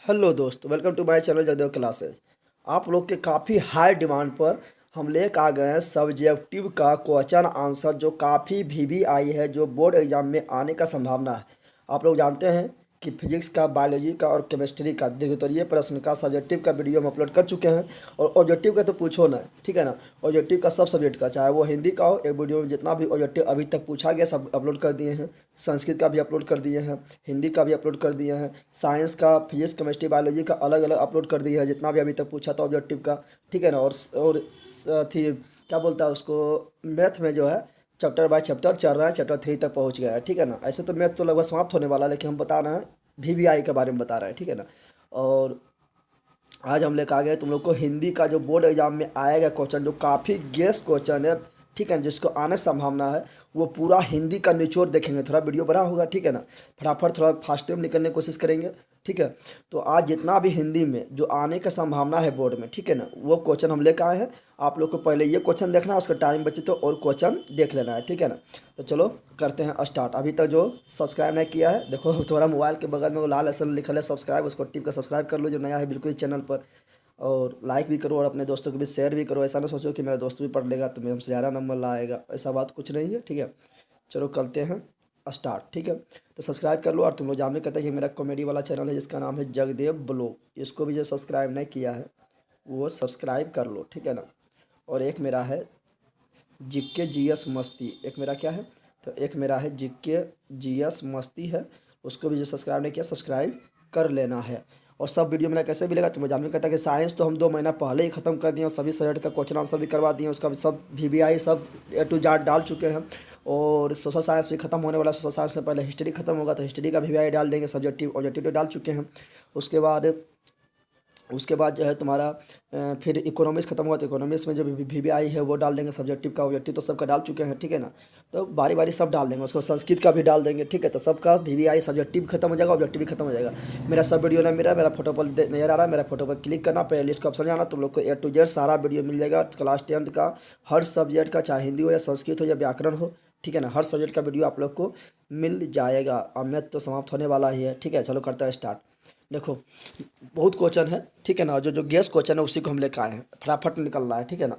Hello दोस्त, welcome to my channel Jagdev classes. आप लोग के काफ़ी हाई डिमांड पर हम लेकर आ गए हैं सब्जेक्टिव का क्वेश्चन आंसर जो काफ़ी वीवीआई है, जो बोर्ड एग्जाम में आने का संभावना है। आप लोग जानते हैं कि फिजिक्स का, बायोलॉजी का और केमिस्ट्री का द्वितीय प्रश्न का सब्जेक्टिव का वीडियो हम अपलोड कर चुके हैं। और ऑब्जेक्टिव का तो पूछो ना, ठीक है ना। ऑब्जेक्टिव का सब सब्जेक्ट का, चाहे वो हिंदी का हो, एक वीडियो में जितना भी ऑब्जेक्टिव अभी तक पूछा गया सब अपलोड कर दिए हैं। संस्कृत का भी अपलोड कर दिए हैं, हिंदी का भी अपलोड कर दिए हैं, साइंस का, फिजिक्स, केमिस्ट्री, बायोलॉजी का अलग अलग अपलोड कर दिया है, जितना भी अभी तक पूछा था ऑब्जेक्टिव का, ठीक है ना। और थी क्या बोलता है उसको, मैथ में जो है चैप्टर बाय चैप्टर चल रहा है, चैप्टर 3 तक पहुंच गया है, ठीक है ना। ऐसे तो मैथ तो लगभग समाप्त होने वाला है, लेकिन हम बता रहे हैं वीवीआई के बारे में बता रहे हैं, ठीक है ना। और आज हम लेकर आ गए तुम लोग को हिंदी का जो बोर्ड एग्जाम में आएगा क्वेश्चन, जो काफ़ी गेस क्वेश्चन है, ठीक है, जिसको आने संभावना है। वो पूरा हिंदी का निचोड़ देखेंगे, थोड़ा वीडियो बड़ा होगा, ठीक है ना। फटाफट थोड़ा फास्ट टाइम निकलने की कोशिश करेंगे, ठीक है। तो आज जितना भी हिंदी में जो आने का संभावना है बोर्ड में, ठीक है ना, वो क्वेश्चन हम लेकर आए हैं। आप लोग को पहले ये क्वेश्चन देखना है, उसका टाइम बचे तो और क्वेश्चन देख लेना है, ठीक है ना। तो चलो करते हैं स्टार्ट। अभी तक जो सब्सक्राइब नहीं किया है, देखो तुम्हारा मोबाइल के बगल में वो लाल ऐसा लिखा है सब्सक्राइब, उसको टिप कर सब्सक्राइब कर लो जो नया है बिल्कुल इस चैनल पर। और लाइक भी करो और अपने दोस्तों के भी शेयर भी करो। ऐसा ना सोचो कि मेरा दोस्त भी पढ़ लेगा तो हमसे ज़्यादा नंबर लाएगा, ऐसा बात कुछ नहीं है, ठीक है। चलो करते हैं स्टार्ट, ठीक है। तो सब्सक्राइब कर लो। और तुम लोग जानते कहते हैं कि मेरा कॉमेडी वाला चैनल है जिसका नाम है जगदेव ब्लॉग, इसको भी जो सब्सक्राइब नहीं किया है वो सब्सक्राइब कर लो, ठीक है ना। और एक मेरा है जीके जीएस मस्ती, एक मेरा क्या है, तो एक मेरा है जीके जीएस मस्ती है, उसको भी जो सब्सक्राइब नहीं किया सब्सक्राइब कर लेना है। और सब वीडियो मेरा कैसे मिलेगा, तो मैं जानना कहता है कि साइंस तो हम 2 महीना पहले ही ख़त्म कर दिए और सभी सब्जेक्ट का क्वेश्चन आंसर भी करवा दिए, उसका भी सब वीवीआई सब A to Z डाल चुके हैं। और सोशल साइंस भी खत्म होने वाला, सोशल साइंस से पहले हिस्ट्री खत्म होगा तो हिस्ट्री का वीवीआई डाल देंगे, सब्जेक्टिव ऑब्जेक्टिव तो डाल चुके हैं। उसके बाद जो है तुम्हारा फिर इकोनॉमिक्स खत्म हुआ तो इकोनॉमिक्स में जो वीवीआई है वो डाल देंगे, सब्जेक्टिव का ऑब्जेक्टिव तो सबका डाल चुके हैं, ठीक है ना। तो बारी बारी सब डाल देंगे, उसको संस्कृत का भी डाल देंगे, ठीक है। तो सबका वीवीआई सब्जेक्टिव खत्म हो जाएगा, ऑब्जेक्टिव भी खत्म हो जाएगा। मेरा सब वीडियो ना, मेरा फोटो पर नजर आ रहा है, मेरा फोटो पर क्लिक करना, प्ले लिस्ट का ऑप्शन जाना, तुम लोग को A to Z सारा वीडियो मिल जाएगा। क्लास 10th का हर सब्जेक्ट का, चाहे हिंदी हो या संस्कृत हो या व्याकरण हो, ठीक है ना, हर सब्जेक्ट का वीडियो आप लोग को मिल जाएगा। अब मैथ तो समाप्त होने वाला ही है, ठीक है। चलो करता है स्टार्ट। देखो बहुत क्वेश्चन है, ठीक है ना। जो जो गेस क्वेश्चन है उसी को हम लेकर आए हैं, फटाफट निकल रहा है, ठीक है ना।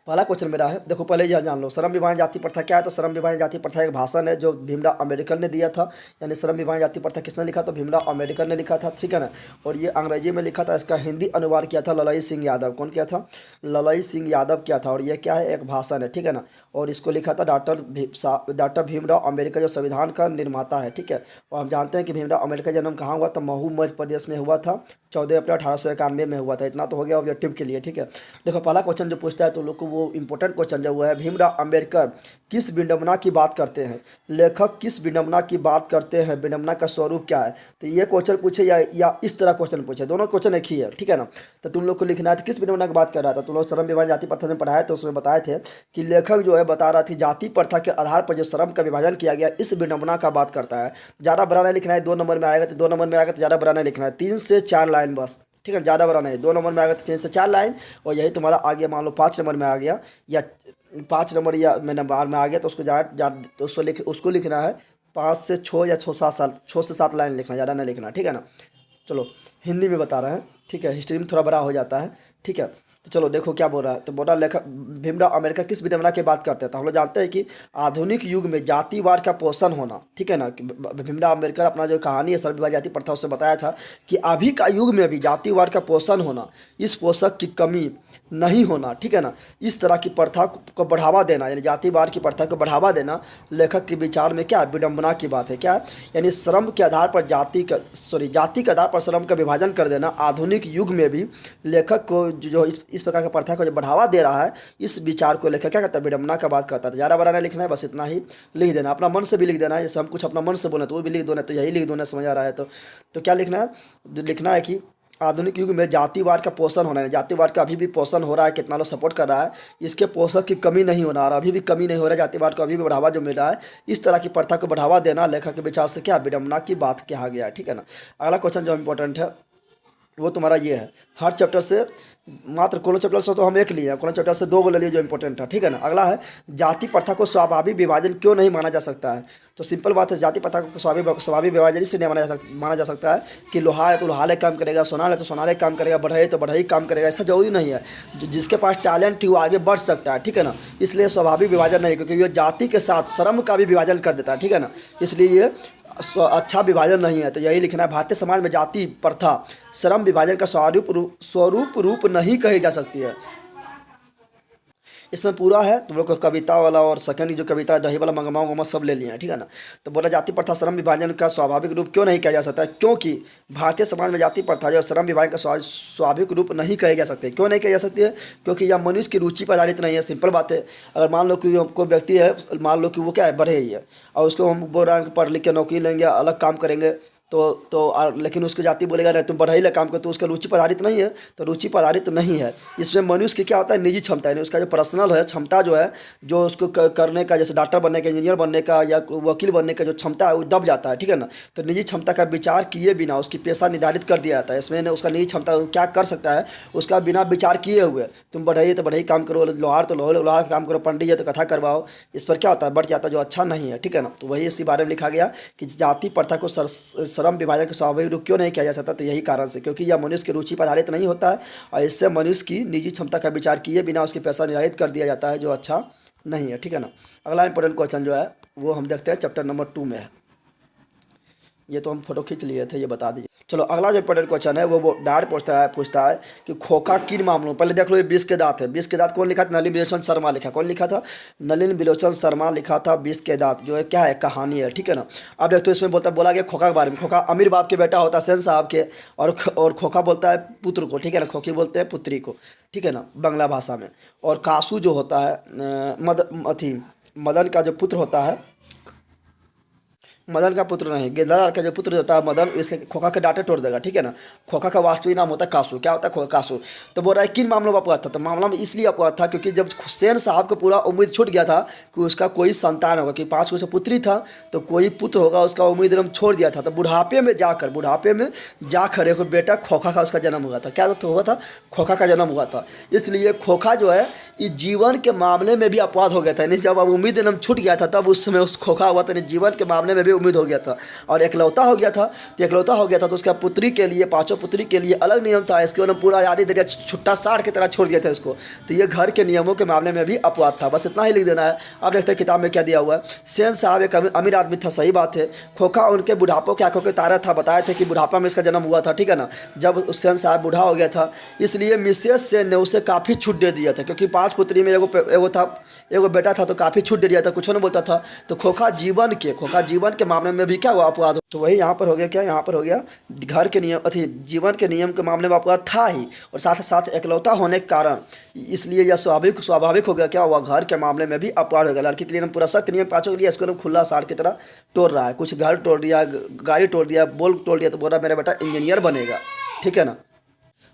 पहला क्वेश्चन मेरा है, देखो पहले यह जान लो श्रम विभाजन जाति प्रथा क्या है। तो श्रम विभाजन जाति प्रथा एक भाषण है जो भीमराव अम्बेडकर ने दिया था। यानी श्रम विभाजन जाति प्रथा किसने लिखा, तो भीमराव अम्बेडकर ने लिखा था, ठीक है ना। और ये अंग्रेजी में लिखा था, इसका हिंदी अनुवाद किया था ललई सिंह यादव। कौन किया था, ललई सिंह यादव किया था। और ये क्या है, एक भाषण है, ठीक है ना। और इसको लिखा था डॉक्टर भीमराव अम्बेडकर जो संविधान का निर्माता है, ठीक है। और हम जानते हैं कि भीमराव अम्बेडकर जन्म कहाँ हुआ था, महू मध्य प्रदेश में हुआ था, 14 अप्रैल 1891 में हुआ था। इतना तो हो गया ऑब्जेक्टिव के लिए, ठीक है। देखो पहला क्वेश्चन जो पूछता है तो लोग को वो इंपॉर्टेंट क्वेश्चन जो हुआ है, भीमराव अम्बेडकर किस विडंबना की बात करते हैं, लेखक किस विडंबना की बात करते हैं, विडंबना का स्वरूप क्या है। तो ये क्वेश्चन पूछे या इस तरह क्वेश्चन पूछे, दोनों क्वेश्चन एक ही है, ठीक है ना। तो तुम लोग को लिखना है तो किस विडंबना की बात कर रहा था। तुम लोग श्रम विभाजन जाति प्रथा में पढ़ाए तो उसमें बताए थे कि लेखक जो है बता रहा थी जाति प्रथा के आधार पर जो श्रम का विभाजन किया गया इस विडंबना का बात करता है। ज़्यादा बड़ा नहीं लिखना है, 2 नंबर में आएगा तो 2 नंबर में आएगा तो ज़्यादा बड़ा नहीं लिखना है, 3 से 4 लाइन बस, ठीक है। ज़्यादा बड़ा नहीं, 2 नंबर में आएगा तो 3 से 4 लाइन। और यही तुम्हारा आ गया, मान लो 5 नंबर में आ गया, या 5 नंबर या में नंबर में आ गया तो उसको तो उसको लिखना है 5 से 6 या 6 7 साल, 6 से 7 लाइन लिखना, ज़्यादा नहीं लिखना, ठीक है ना। चलो हिंदी में बता रहे हैं, ठीक है, हिस्ट्री में थोड़ा बड़ा हो जाता है, ठीक है। तो चलो देखो क्या बोल रहा है, तो बोला लेखक भीमराव अम्बेडकर किस विडंबना की बात करते हैं। तो हम लोग जानते हैं कि आधुनिक युग में जातिवाद का पोषण होना, ठीक है ना। कि भीमराव अम्बेडकर अपना जो कहानी है सर्वविवाह जाति प्रथा उससे बताया था कि अभी का युग में भी जातिवाद का पोषण होना, इस पोषक की कमी नहीं होना, ठीक है ना। इस तरह की प्रथा को बढ़ावा देना, यानी जातिवाद की प्रथा को बढ़ावा देना लेखक के विचार में क्या विडंबना की बात है, क्या है? यानी श्रम के आधार पर जाति के आधार पर श्रम का विभाजन कर देना आधुनिक युग में भी लेखक को जो इस प्रकार की प्रथा को जो बढ़ावा दे रहा है, इस विचार को लेखक क्या करता है, विडंबना का बात करता है। तो ज़्यादा बड़ा नहीं लिखना है, बस इतना ही लिख देना, अपना मन से भी लिख देना है। जैसे हम कुछ अपना मन से बोले तो वो भी लिख दो, ना तो यही लिख दो, ना समझ आ रहा है तो क्या लिखना है, लिखना है कि आधुनिक युग में जातिवाद का पोषण होना है, जातिवाद का अभी भी पोषण हो रहा है, कितना लोग सपोर्ट कर रहा है, इसके पोषक की कमी नहीं होना, और अभी भी कमी नहीं हो रहा है, जातिवाद को अभी भी बढ़ावा जो मिल रहा है, इस तरह की प्रथा को बढ़ावा देना लेखक के विचार से क्या विडंबना की बात कहा गया है, ठीक है ना। अगला क्वेश्चन जो इम्पोर्टेंट है, वो तुम्हारा ये है। हर चैप्टर से मात्र कॉलम चैप्टर से तो हम एक लिए हैं, कॉलम चैप्टर से 2 गो ले लिए जो इंपॉर्टेंट है, ठीक है ना। अगला है जाति प्रथा को स्वाभाविक विभाजन क्यों नहीं माना जा सकता है। तो सिंपल बात है, जाति प्रथा को स्वाभाविक विभाजन इससे नहीं माना जा सकता है कि लोहार है तो लोहार काम करेगा, सोनार है तो सोनार काम करेगा, बढ़ई तो बढ़ई काम करेगा, ऐसा जरूरी नहीं है। जिसके पास टैलेंट है वो आगे बढ़ सकता है, ठीक है ना। इसलिए स्वाभाविक विभाजन नहीं, क्योंकि ये जाति के साथ श्रम का भी विभाजन कर देता है, ठीक है ना। इसलिए ये अच्छा विभाजन नहीं है। तो यही लिखना है, भारतीय समाज में जाति प्रथा श्रम विभाजन का स्वरूप रूप नहीं कही जा सकती है। इसमें पूरा है, तुम लोग को कविता वाला और सेकंड जो कविता है दही वाला मंगमाओ मत सब ले लिए हैं, ठीक है ना। तो बोला जाति प्रथा श्रम विभाजन का स्वाभाविक रूप क्यों नहीं किया जा सकता है, क्योंकि भारतीय समाज में जाति प्रथा जो श्रम विभाजन का स्वाभाविक रूप नहीं कहे जा सकते। क्यों नहीं कही जा सकती है, क्योंकि यह मनुष्य की रुचि पर आधारित नहीं है। सिंपल बात है, अगर मान लो कि कोई व्यक्ति है, मान लो कि वो क्या है, बढ़े ही है, और उसको हम बोल रहे हैं कि पढ़ लिख के नौकरी लेंगे, अलग काम करेंगे, लेकिन उसकी जाति बोलेगा नहीं तुम बढ़ाई ला काम कर, तो उसका रुचि पर आधारित नहीं है। तो रुचि पर आधारित नहीं है। इसमें मनुष्य की क्या होता है, निजी क्षमता है, उसका जो पर्सनल है क्षमता जो है, जो उसको करने का, जैसे डॉक्टर बनने का, इंजीनियर बनने का या वकील बनने का जो क्षमता है वो दब जाता है, ठीक है ना। तो निजी क्षमता का विचार किए बिना उसकी पेशा निर्धारित कर दिया जाता है। इसमें उसका निजी क्षमता क्या कर सकता है उसका बिना विचार किए हुए, तुम बढ़ाइए तो बढ़ाई काम करो, लोहार तो लोहार काम करो, पंडित है तो कथा करवाओ, इस पर क्या होता है, बढ़ जाता है, जो अच्छा नहीं है, ठीक है ना। तो वही इसी बारे में लिखा गया कि जाति प्रथा को श्रम विभाजन के स्वाभाविक रूप क्यों नहीं किया जा सकता। तो यही कारण से, क्योंकि यह मनुष्य की रुचि पर आधारित नहीं होता है, और इससे मनुष्य की निजी क्षमता का विचार किए बिना उसकी पैसा निर्धारित कर दिया जाता है, जो अच्छा नहीं है, ठीक है ना। अगला इंपॉर्टेंट क्वेश्चन जो है वो हम देखते हैं चैप्टर नंबर 2 में है। ये तो हम फोटो खींच लिए थे, ये बता दीजिए। चलो अगला जो इंपॉर्टेंट क्वेश्चन है वो डायरेक्ट पूछता है कि खोखा किन मामलों, पहले देख लो ये 20 के दांत है। 20 के दांत कौन लिखा था, नलिन विलोचन शर्मा लिखा। कौन लिखा था, नलिन विलोचन शर्मा लिखा था। 20 के दांत जो है क्या है, कहानी है, ठीक है ना। अब देखो इसमें बोला गया खोखा के बारे में। खोखा अमीर बाप के बेटा होता है सेन साहब के, और खोखा बोलता है पुत्र को, ठीक है ना। खोखी बोलते हैं पुत्री को, ठीक है ना, बांग्ला भाषा में। और कासू जो होता है मदन का जो पुत्र होता है, मदन का पुत्र नहीं, गेंदालाल का जो पुत्र होता है मदन, इसके खोखा के डांटे तोड़ देगा, ठीक है ना। खोखा का वास्तविक नाम होता है कासू। क्या होता है, कासू। तो बोल रहा है किन मामलों में अपवाद था, तो मामला में इसलिए अपवाद था क्योंकि जब सेन साहब को पूरा उम्मीद छूट गया था कि उसका कोई संतान होगा, कि 5 को से पुत्री था तो कोई पुत्र होगा, उसका उम्मीद एकदम छोड़ दिया था। तो बुढ़ापे में जाकर एक बेटा खोखा का उसका जन्म हुआ था। क्या हुआ था, खोखा का जन्म हुआ था। इसलिए खोखा जो है इस जीवन के मामले में भी अपवाद हो गया था। नहीं, जब अब उम्मीद एकदम छूट गया था तब उस समय उस खोखा हुआ था, नहीं जीवन के मामले में भी उम्मीद हो गया था। और एकलौता हो गया था तो उसका पुत्री के लिए, 5 पुत्री के लिए अलग नियम था। इसके उन्होंने पूरा आज़ादी दे दिया, छुट्टा साड़ की तरह छोड़ दिया था इसको। तो ये घर के नियमों के मामले में भी अपवाद था। बस इतना ही लिख देना है। अब देखते हैं किताब में क्या दिया हुआ है। सेन साहब एक अमीर आदमी था, सही बात है। खोखा उनके बुढ़ापों के आंखों के तारा था, बताया था कि बुढ़ापा में इसका जन्म हुआ था, ठीक है ना। जब सेन साहब बूढ़ा हो गया था, इसलिए मिसेस सेन ने उसे काफ़ी छूट दे दिया था, क्योंकि 5 पुत्री में एगो बेटा था तो काफ़ी छूट दे दिया था, कुछ नहीं बोलता था। तो खोखा जीवन के मामले में भी क्या हुआ, अपवाद। तो वही यहाँ पर हो गया, क्या यहाँ पर हो गया, घर के नियम जीवन के नियम के मामले में अपवाद था ही, और साथ साथ एकलौता होने के कारण इसलिए यह स्वाभाविक हो गया, क्या हुआ, घर के मामले में भी अपवाद हो गया। लड़की के लिए पूरा सख्त नियम 5 के लिए, इसको खुला साड़ की तरह तोड़ रहा है। कुछ घर तोड़ दिया, गाड़ी तोड़ दिया, बोल तोड़ दिया, तो बोला मेरा बेटा इंजीनियर बनेगा, ठीक है ना।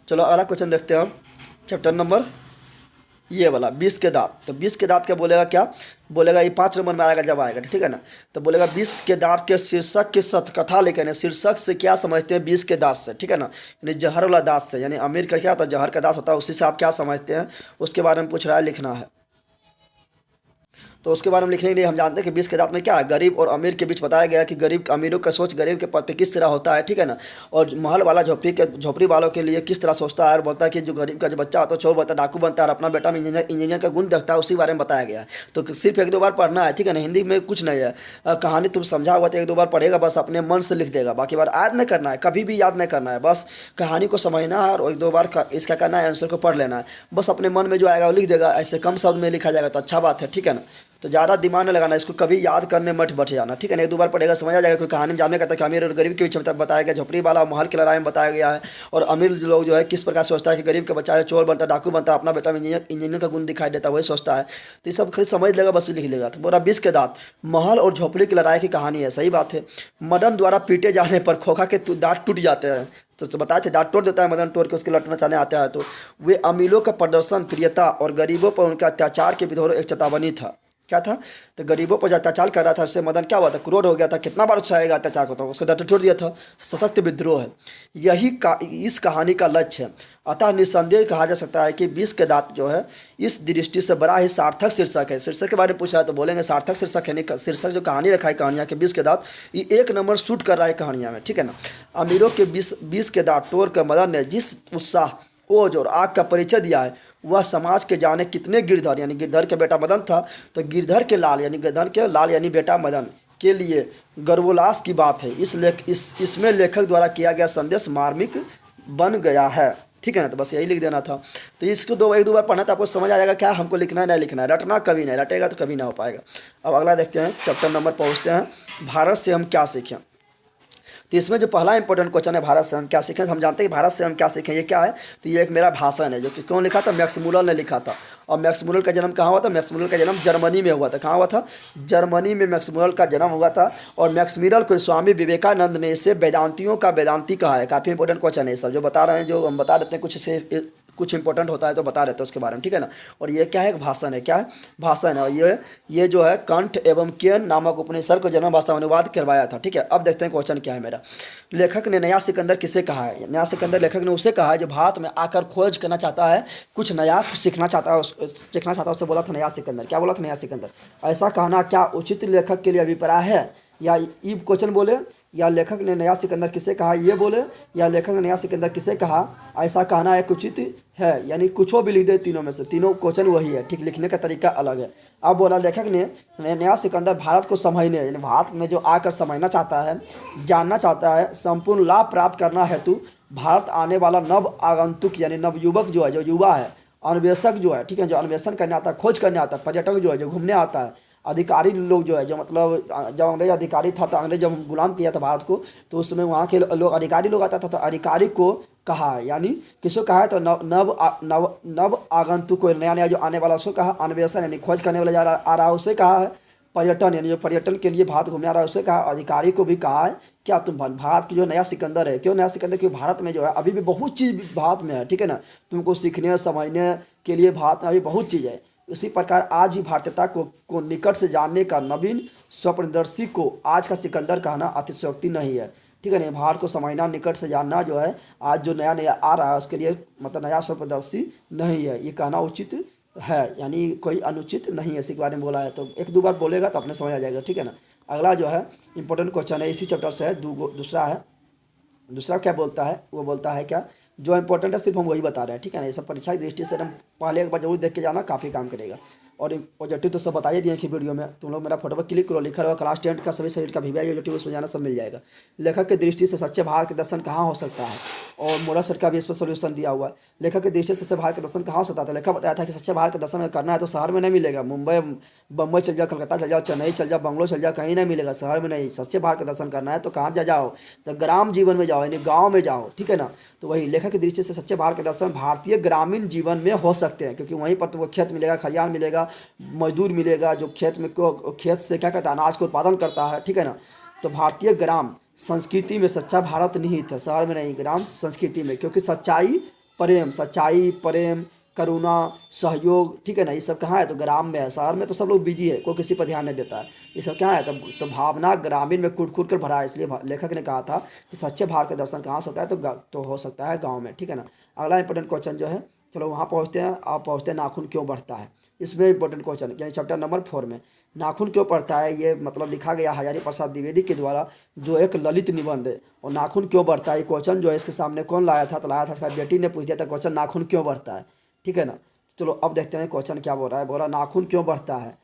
चलो अगला क्वेश्चन देखते हैं हम, चैप्टर नंबर ये वाला 20 के दांत। तो 20 के दांत क्या बोलेगा, क्या बोलेगा, ये 5 नंबर में आएगा जब आएगा, ठीक है ना। तो बोलेगा 20 के दांत के शीर्षक की कथा लेकर, यानी शीर्षक से क्या समझते हैं 20 के दांत से, ठीक है ना, यानी जहर वाला दांत से, यानी अमीर का क्या होता है, जहर का दांत होता है, उसी से आप क्या समझते हैं उसके बारे में पूछ रहा है, लिखना है। तो उसके बारे में लिखने के लिए हम जानते हैं कि 20 के दांत में क्या है, गरीब और अमीर के बीच बताया गया कि अमीरों का सोच गरीब के प्रति किस तरह होता है, ठीक है ना। और महल वाला झोपड़ी वालों के लिए किस तरह सोचता है, और बोलता है कि जो गरीब का जो बच्चा होता है चोर बनता है, डाकू बनता है, और अपना बेटा में इंजीनियर का गुण देखता है, उसी बारे में बताया गया है। तो सिर्फ 1-2 बार पढ़ना है, ठीक है ना, हिंदी में कुछ नहीं है। कहानी तुम समझा हुआ तो 1-2 बार पढ़ेगा, बस अपने मन से लिख देगा, बाकी बार याद नहीं करना है, कभी भी याद नहीं करना है। बस कहानी को समझना है और 1-2 बार इसका करना है, आंसर को पढ़ लेना है। बस अपने मन में जो आएगा वो लिख देगा, ऐसे कम शब्द में लिखा जाएगा तो अच्छा बात है, ठीक है ना। तो ज़्यादा दिमाग नहीं लगाना, इसको कभी याद करने मत बैठ जाना, ठीक है ना। 1-2 बार पढ़ेगा समझ आ जाएगा। कोई कहानी में जानने का था कि अमीर और गरीब के बीच बताया गया, झोपड़ी वाला महल की लड़ाई में बताया गया है। और अमीर लोग जो है किस प्रकार सोचता है कि गरीब का बच्चा है चोर बनता है, डाकू बनता है, अपना बेटा में इंजीनियर का गुण दिखाई देता है, वही सोचता है। तो ये सब खाली समझ लेगा, बस लिख लेगा। तो बोला 20 के दांत महल और झोपड़ी की लड़ाई की कहानी है, सही बात है। मदन द्वारा पीटे जाने पर खोखा के दांत टूट जाते हैं, तो बताए थे दांत तोड़ देता है मदन, तोड़ के उसके लौटना चाहने आता है। तो वे अमीरों का प्रदर्शन प्रियता और गरीबों पर उनका अत्याचार के विरोध एक चेतावनी था। क्या था, तो गरीबों पर जो अत्याचार कर रहा था, उससे मदन क्या हुआ था, क्रोध हो गया था, कितना बार उकसाएगा अत्याचार को, तो उसको डर छोड़ दिया था। सशक्त विद्रोह है, यही इस कहानी का लक्ष्य है। अतः निस्संदेह कहा जा सकता है कि विष के दांत जो है इस दृष्टि से बड़ा ही सार्थक शीर्षक है। शीर्षक के बारे में पूछा है तो बोलेंगे सार्थक शीर्षक है, नहीं शीर्षक जो कहानी रखा है कहानियाँ के विष के दांत, ये एक नंबर शूट कर रहा है कहानियाँ में, ठीक है ना। अमीरों के विष के दांत तोड़ कर मदन ने जिस उत्साह, ओज और आग का परिचय दिया है, वह समाज के जाने कितने गिरधर, यानी गिरधर के बेटा मदन था, तो गिरधर के लाल यानी गिरधर के लाल यानी बेटा मदन के लिए गर्वोल्लास की बात है। इसमें लेखक द्वारा किया गया संदेश मार्मिक बन गया है, ठीक है ना। तो बस यही लिख देना था। तो इसको एक दो बार पढ़ना तो आपको समझ आ जाएगा क्या हमको लिखना है, नहीं लिखना है, रटना कभी नहीं, रटेगा तो कभी ना हो पाएगा। अब अगला देखते हैं, चैप्टर नंबर पहुँचते हैं, भारत से हम क्या सीखें। तो इसमें जो पहला इंपॉर्टेंट क्वेश्चन है, भारत से हम क्या सीखें। हम जानते हैं कि भारत से हम क्या सीखें, ये क्या है, तो ये एक मेरा भाषण है जो कि कौन लिखा था, मैक्स मुलर ने लिखा था। और मैक्स मुलर का जन्म कहाँ हुआ था, मैक्स मुलर का जन्म जर्मनी में हुआ था। कहाँ हुआ था, जर्मनी में मैक्स मुलर का जन्म हुआ था। और मैक्स मुलर को स्वामी विवेकानंद ने इसे वेदांतियों का वेदांती कहा है। काफ़ी इंपॉर्टेंट क्वेश्चन है सब जो बता रहे हैं, जो हम बता देते हैं कुछ से कुछ इंपॉर्टेंट होता है तो बता देते हैं उसके बारे में, ठीक है ना। और ये क्या है, भाषण है, क्या है, भाषण है। और ये जो है कंठ एवं केन नामक उपनिषद को जन्म भाषा में अनुवाद करवाया था, ठीक है। अब देखते हैं क्वेश्चन क्या है मेरा। लेखक ने नया सिकंदर किसे कहा है, नया सिकंदर लेखक ने उसे कहा है जो भारत में आकर खोज करना चाहता है, कुछ नया सीखना चाहता है, उससे बोला था नया सिकंदर। क्या बोला था, नया सिकंदर। ऐसा कहना क्या उचित लेखक के लिए अभिप्राय है, या ये क्वेश्चन बोले, या लेखक ने नया सिकंदर किसे कहा ये बोले, या लेखक ने नया सिकंदर किसे कहा, ऐसा कहना एक उचित है, यानी कुछ भी लिख दे तीनों में से, तीनों क्वेश्चन वही है, ठीक, लिखने का तरीका अलग है। अब बोला लेखक ने नया सिकंदर भारत को समझने, यानी भारत में जो आकर समझना चाहता है, जानना चाहता है, संपूर्ण लाभ प्राप्त करना हेतु भारत आने वाला नव आगंतुक यानी नवयुवक जो है, जो युवा है, अन्वेषक जो है, ठीक है, जो अन्वेषण करने आता है, खोज करने आता है, पर्यटक जो है जो घूमने आता है, अधिकारी लोग जो है, जो मतलब जब अंग्रेज अधिकारी था तो अंग्रेज जब गुलाम किया था भारत को, तो उसमें वहाँ के लोग अधिकारी लोग आता था, तो अधिकारी को कहा, यानी किसको कहा है, तो नव आगंतुक को, नया नया जो आने वाला उसको कहा, अन्वेषण यानी खोज करने वाला आ रहा है उसे कहा है, पर्यटन यानी जो पर्यटन के लिए भारत घूमने आ रहा है उसे कहा, अधिकारी को भी कहा है क्या तुम भारत की जो नया सिकंदर है, क्यों नया सिकंदर, क्योंकि भारत में जो है अभी भी बहुत चीज़ भारत में है, ठीक है ना, तुमको सीखने समझने के लिए भारत में अभी बहुत चीज़ है। उसी प्रकार आज भी भारतीयता को निकट से जानने का नवीन स्वप्नदर्शी को आज का सिकंदर कहना अतिशयोक्ति नहीं है, ठीक है ना। भारत को समझना, निकट से जानना जो है आज जो नया नया आ रहा है उसके लिए मतलब नया स्वप्नदर्शी नहीं है, ये कहना उचित है, यानी कोई अनुचित नहीं है, इसी के बारे में बोला है। तो एक दो बार बोलेगा तो अपने समझ आ जाएगा, ठीक है ना। अगला जो है इंपॉर्टेंट क्वेश्चन है, इसी चैप्टर से है, दूसरा है। दूसरा क्या बोलता है, वो बोलता है क्या, जो इंपॉर्टेंट है सिर्फ हम वही बता रहे हैं, ठीक है ना। ये सब परीक्षा की दृष्टि से हम पहले एक बार जरूर देख के जाना, काफ़ी काम करेगा। और ऑब्जेक्टिव तो सब बताइए दिए कि वीडियो में, तुम लोग मेरा फोटो पर क्लिक करो, लिखा रहा क्लास 10 का सभी सब्जेक्ट का वीवीआई ऑब्जेक्टिव उसमें जाना सब मिल जाएगा। लेखक की दृष्टि से सच्चे भारत के दर्शन कहाँ हो सकता है, और मोरा सर का भी इस पर सोल्यूशन दिया हुआ है। लेखक की दृष्टि से सच्चे भारत के दर्शन कहाँ हो सकता है, तो लेखक बताया था कि सच्चे भारत के दर्शन करना है तो शहर में नहीं मिलेगा, बम्बई चल जाओ, कलकत्ता चल जाओ, चेन्नई चल जाओ, बंगलोर चल जाओ, कहीं नहीं मिलेगा, शहर में नहीं। सच्चे भारत का दर्शन करना है तो कहाँ जाओ, तो ग्राम जीवन में जाओ, यानी गाँव में जाओ, ठीक है ना। तो वही लेखक की दृष्टि से सच्चे भारत के दर्शन भारतीय ग्रामीण जीवन में हो सकते हैं, क्योंकि वहीं पर तुमको खेत मिलेगा, खलिहान मिलेगा, मजदूर मिलेगा जो खेत से क्या करता है, अनाज को उत्पादन करता है, ठीक है ना। तो भारतीय ग्राम संस्कृति में सच्चा भारत निहित है, शहर में नहीं, ग्राम संस्कृति में, क्योंकि सच्चाई प्रेम करुणा सहयोग, ठीक है ना, ये सब कहाँ है, तो ग्राम में है। शहर में तो सब लोग बिजी है, कोई किसी पर ध्यान नहीं देता है, ये सब क्या है, तो भावना ग्रामीण में कूट कर भरा है। इसलिए लेखक ने कहा था कि सच्चे भारत का दर्शन कहाँ होता है, तो हो सकता है गाँव में, ठीक है ना। अगला इंपॉर्टेंट क्वेश्चन जो है, चलो वहाँ पहुँचते हैं। आप पहुँचते हैं नाखून क्यों बढ़ता है, इसमें इंपॉर्टेंट क्वेश्चन यानी चैप्टर नंबर 4 में नाखून क्यों बढ़ता है, ये मतलब लिखा गया हजारी प्रसाद द्विवेदी के द्वारा, जो एक ललित निबंध है। और नाखून क्यों बढ़ता है, ये क्वेश्चन जो है इसके सामने कौन लाया था, तो लाया था इसका बेटी ने पूछ दिया था क्वेश्चन, नाखून क्यों बढ़ता है, ठीक है ना। चलो अब देखते हैं क्वेश्चन क्या बोल रहा है। बोला नाखून क्यों बढ़ता है,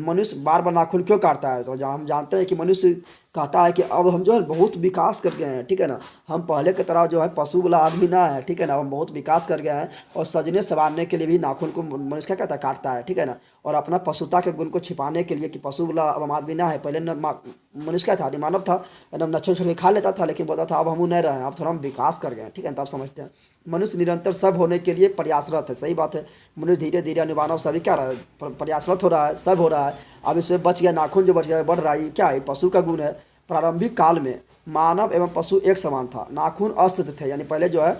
मनुष्य बार बार नाखून क्यों काटता है, तो जहाँ हम जानते हैं कि मनुष्य कहता है कि अब हम जो है बहुत विकास कर गए हैं, ठीक है ना, हम पहले की तरह जो है पशु वाला आदमी ना है, ठीक है ना, हम बहुत विकास कर गए हैं। और सजने संवारने के लिए भी नाखून को मनुष्य क्या कहता है, काटता है, ठीक है ना। और अपना पशुता के गुण को छिपाने के लिए कि पशु वाला अब आदमी ना है, पहले मनुष्य क्या था, मानव था, एकदम नच्छे छोड़ के खा लेता था, लेकिन बोलता था अब हम नहीं रहे, अब थोड़ा हम विकास कर गए, ठीक है। तब समझते हैं मनुष्य निरंतर सब होने के लिए प्रयासरत है, सही बात है। मनुष्य धीरे धीरे अनुमानव सभी क्या रहा है, प्रयासरत हो रहा है, सब हो रहा है। अब इससे बच गया नाखून, जो बच गया बढ़ रहा है, क्या है, पशु का गुण है। प्रारंभिक काल में मानव एवं पशु एक समान था। नाखून अस्त्र थे, यानी पहले जो है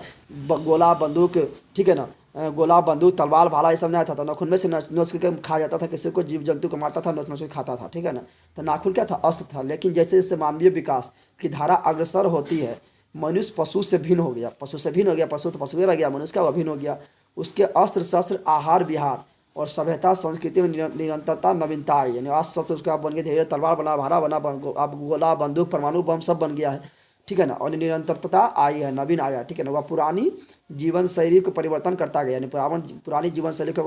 गोला बंदूक, ठीक है ना, गोला बंदूक तलवार भाला ये सब नहीं आता था। नाखून में से नोच के खा जाता था, किसी को जीव जंतु को मारता था, नोच नोच के खाता था, ठीक है ना। तो नाखून क्या था? अस्त्र था। लेकिन जैसे जैसे मानवीय विकास की धारा अग्रसर होती है, मनुष्य पशु से भिन्न हो गया, पशु से भिन्न हो गया, पशु तो पशु ही रह गया, मनुष्य का अभिन्न हो गया। उसके अस्त्र शस्त्र आहार विहार और सभ्यता संस्कृति में निरंतरता नवीनता आई, यानी अस्त्र शस्त्र उसका बन गया, धीरे तलवार बना, भाला बना, अब गोला बंदूक परमाणु बम सब बन गया है, ठीक है ना। और निरंतरता आई है, नवीन आया, ठीक है ना। वह पुरानी जीवन शैली को परिवर्तन करता गया, यानी पुरानी जीवन शैली को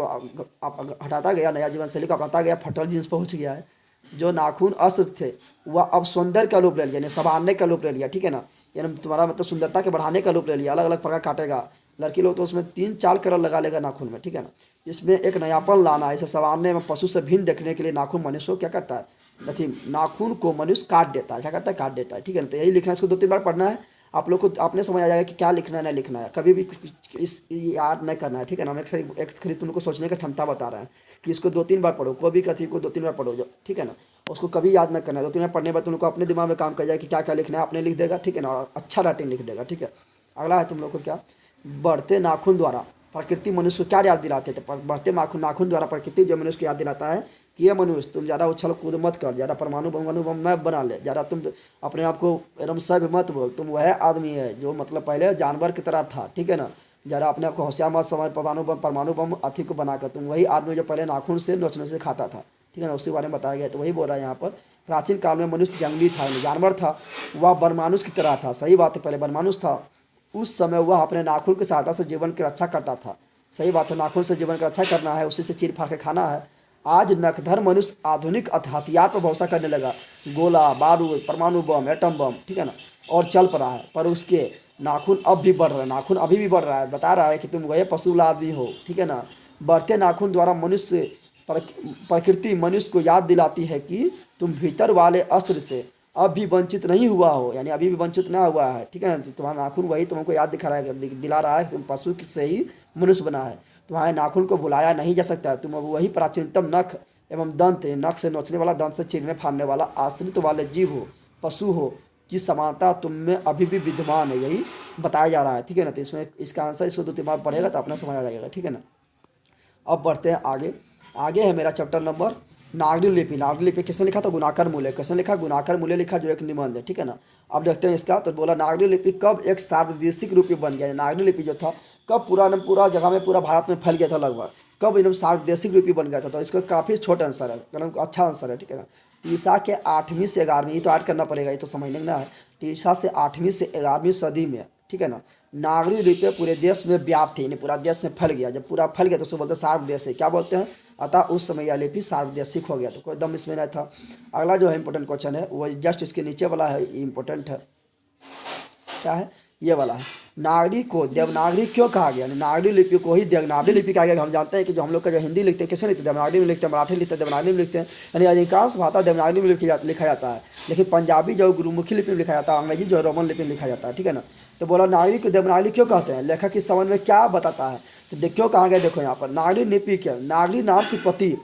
हटाता गया, नया जीवन शैली को अपनाता गया, फटल जींस पहुंच गया है। जो नाखून अस्त्र थे वह अब सौंदर्य का रूप ले लिया, यानी संवारने का रूप ले लिया, ठीक है ना। यानी तुम्हारा मतलब सुंदरता के बढ़ाने का रूप ले लिया, अलग अलग प्रकार काटेगा। लड़की लोग तो उसमें 3-4 कलर लगा लेगा नाखून में, ठीक है ना। इसमें एक नयापन लाना है, इसे संवारने में पशु से भिन्न देखने के लिए नाखून मनुष्य को क्या करता है, नहीं, नाखून को मनुष्य काट देता है, क्या करता है, काट देता है, ठीक है ना। तो यही लिखना है, इसको 2-3 बार पढ़ना है, आप लोग को आपने समझ आ जाएगा कि क्या लिखना है नहीं लिखना है। कभी भी इस याद नहीं करना है, ठीक है ना। हम एक खाली तुमको सोचने की क्षमता बता रहे हैं कि इसको 2-3 बार पढ़ो, कोई भी कथी को 2-3 बार पढ़ो, ठीक है ना। उसको कभी याद नहीं करना है, 2-3 बार पढ़ने के बाद तुमको अपने दिमाग में काम कर जाए कि क्या क्या लिखना है, आपने लिख देगा, ठीक है ना। और अच्छा राइटिंग लिख देगा, ठीक है। अगला है तुम लोग को क्या, बढ़ते नाखून द्वारा प्रकृति मनुष्य को क्या याद दिलाते थे? बढ़ते नाखून द्वारा प्रकृति जो मनुष्य को याद दिलाता है कि ये मनुष्य तुम ज़्यादा उछल कूद मत कर, ज़्यादा परमाणु बम न बना ले, ज़्यादा तुम अपने आप को एकदम सभ्य मत बोल, तुम वह आदमी है जो मतलब पहले जानवर की तरह था, ठीक है ना। ज़्यादा अपने आप को होशियार मत समझ, परमाणु बम अथी को बनाकर तुम वही आदमी जो पहले नाखून से नोचने से खाता था, ठीक है ना। उसी बारे में बताया गया। तो वही बोल रहा है यहाँ पर, प्राचीन काल में मनुष्य जंगली था, जानवर था, वह वनमानुष की तरह था। सही बात है, पहले वनमानुष था। उस समय वह अपने नाखून की सहायता से जीवन की रक्षा करता था। सही बात है, नाखून से जीवन की रक्षा करना है, उसी से चीर फाड़ के खाना है। आज नखधर मनुष्य आधुनिक हथियार पर भरोसा करने लगा, गोला बारूद परमाणु बम एटम बम, ठीक है ना, और चल पड़ा है। पर उसके नाखून अब भी बढ़ रहे हैं, नाखून अभी भी बढ़ रहा है, बता रहा है कि तुम वही पशु आदमी हो, ठीक है ना। बढ़ते नाखून द्वारा मनुष्य प्रकृति मनुष्य को याद दिलाती है कि तुम भीतर वाले अस्त्र से अब भी वंचित नहीं हुआ हो, यानी अभी भी वंचित ना हुआ है, ठीक है ना। तुम्हारा नाखून वही तुमको याद दिला रहा है कि तुम पशु से ही मनुष्य बना है। तुम्हारे नाखून को भुलाया नहीं जा सकता है, तुम अब वही प्राचीनतम नख एवं दंत, नख से नोचने वाला, दंत से चीरने फाड़ने वाला आश्रित वाले जीव हो, पशु हो, की समानता तुम में अभी भी विद्यमान है, यही बताया जा रहा है, ठीक है ना। तो इसमें इसका आंसर इसको 2-3 बार पढ़ेगा तो अपना समझ आ जाएगा, ठीक है ना। अब बढ़ते हैं आगे। आगे है मेरा चैप्टर नंबर नागरी लिपि। नागरी लिपि किसने लिखा था? गुणाकर मूल्य। किसने लिखा? गुणाकर मूल्य लिखा, जो एक निबंध है, ठीक है ना। अब देखते हैं इसका। तो बोला नागरी लिपि कब एक सार्वदेशिक रूप में बन गया? नागरी लिपि जो था कब पूरा जगह में, पूरा भारत में फैल गया था लगभग, कब एकदम सार्वदेशिक रूप में बन गया था? तो इसका काफ़ी छोटा आंसर है, मतलब अच्छा आंसर है, ठीक है ना। ईसा के 8वीं से 11वीं, ये तो ऐड करना पड़ेगा, ये तो समझने ना है। ईसा से 8वीं से 11वीं सदी में, ठीक है ना, नागरी लिपि पूरे देश में व्याप्त थी, यानी पूरा देश में फैल गया। जब पूरा फैल गया तो उसको बोलते हैं सार्वदेशिक, क्या बोलते हैं? अतः उस समय यह लिपि सार्वदेशिक हो गया। तो कोई दम इसमें नहीं था। अगला जो है इंपॉर्टेंट क्वेश्चन है वो जस्ट इसके नीचे वाला है, इंपॉर्टेंट है। क्या है? ये वाला है, नागरी को देवनागरी क्यों कहा गया? नागरी लिपि को ही देवनागरी लिपि कहा गया। हम जानते हैं कि जो हम लोग का जो हिंदी लिखते हैं किसमें लिखते हैं? देवनागरी में लिखते हैं, मराठी लिखते हैं देवनागरी में लिखते हैं, यानी अधिकांश भाषा देवनागरी में लिखा जाता है। लेकिन पंजाबी जो गुरुमुखी लिपि में लिखा जाता है, अंग्रेजी जो रोमन लिपि में लिखा जाता है, ठीक है ना। तो बोला नागरी को देवनागरी क्यों कहते हैं? लेखक की समझ में क्या बताता है? तो देखो कहाँ गया, देखो यहाँ पर नागरी लिपि क्या, नागरी नाम की उत्पत्ति,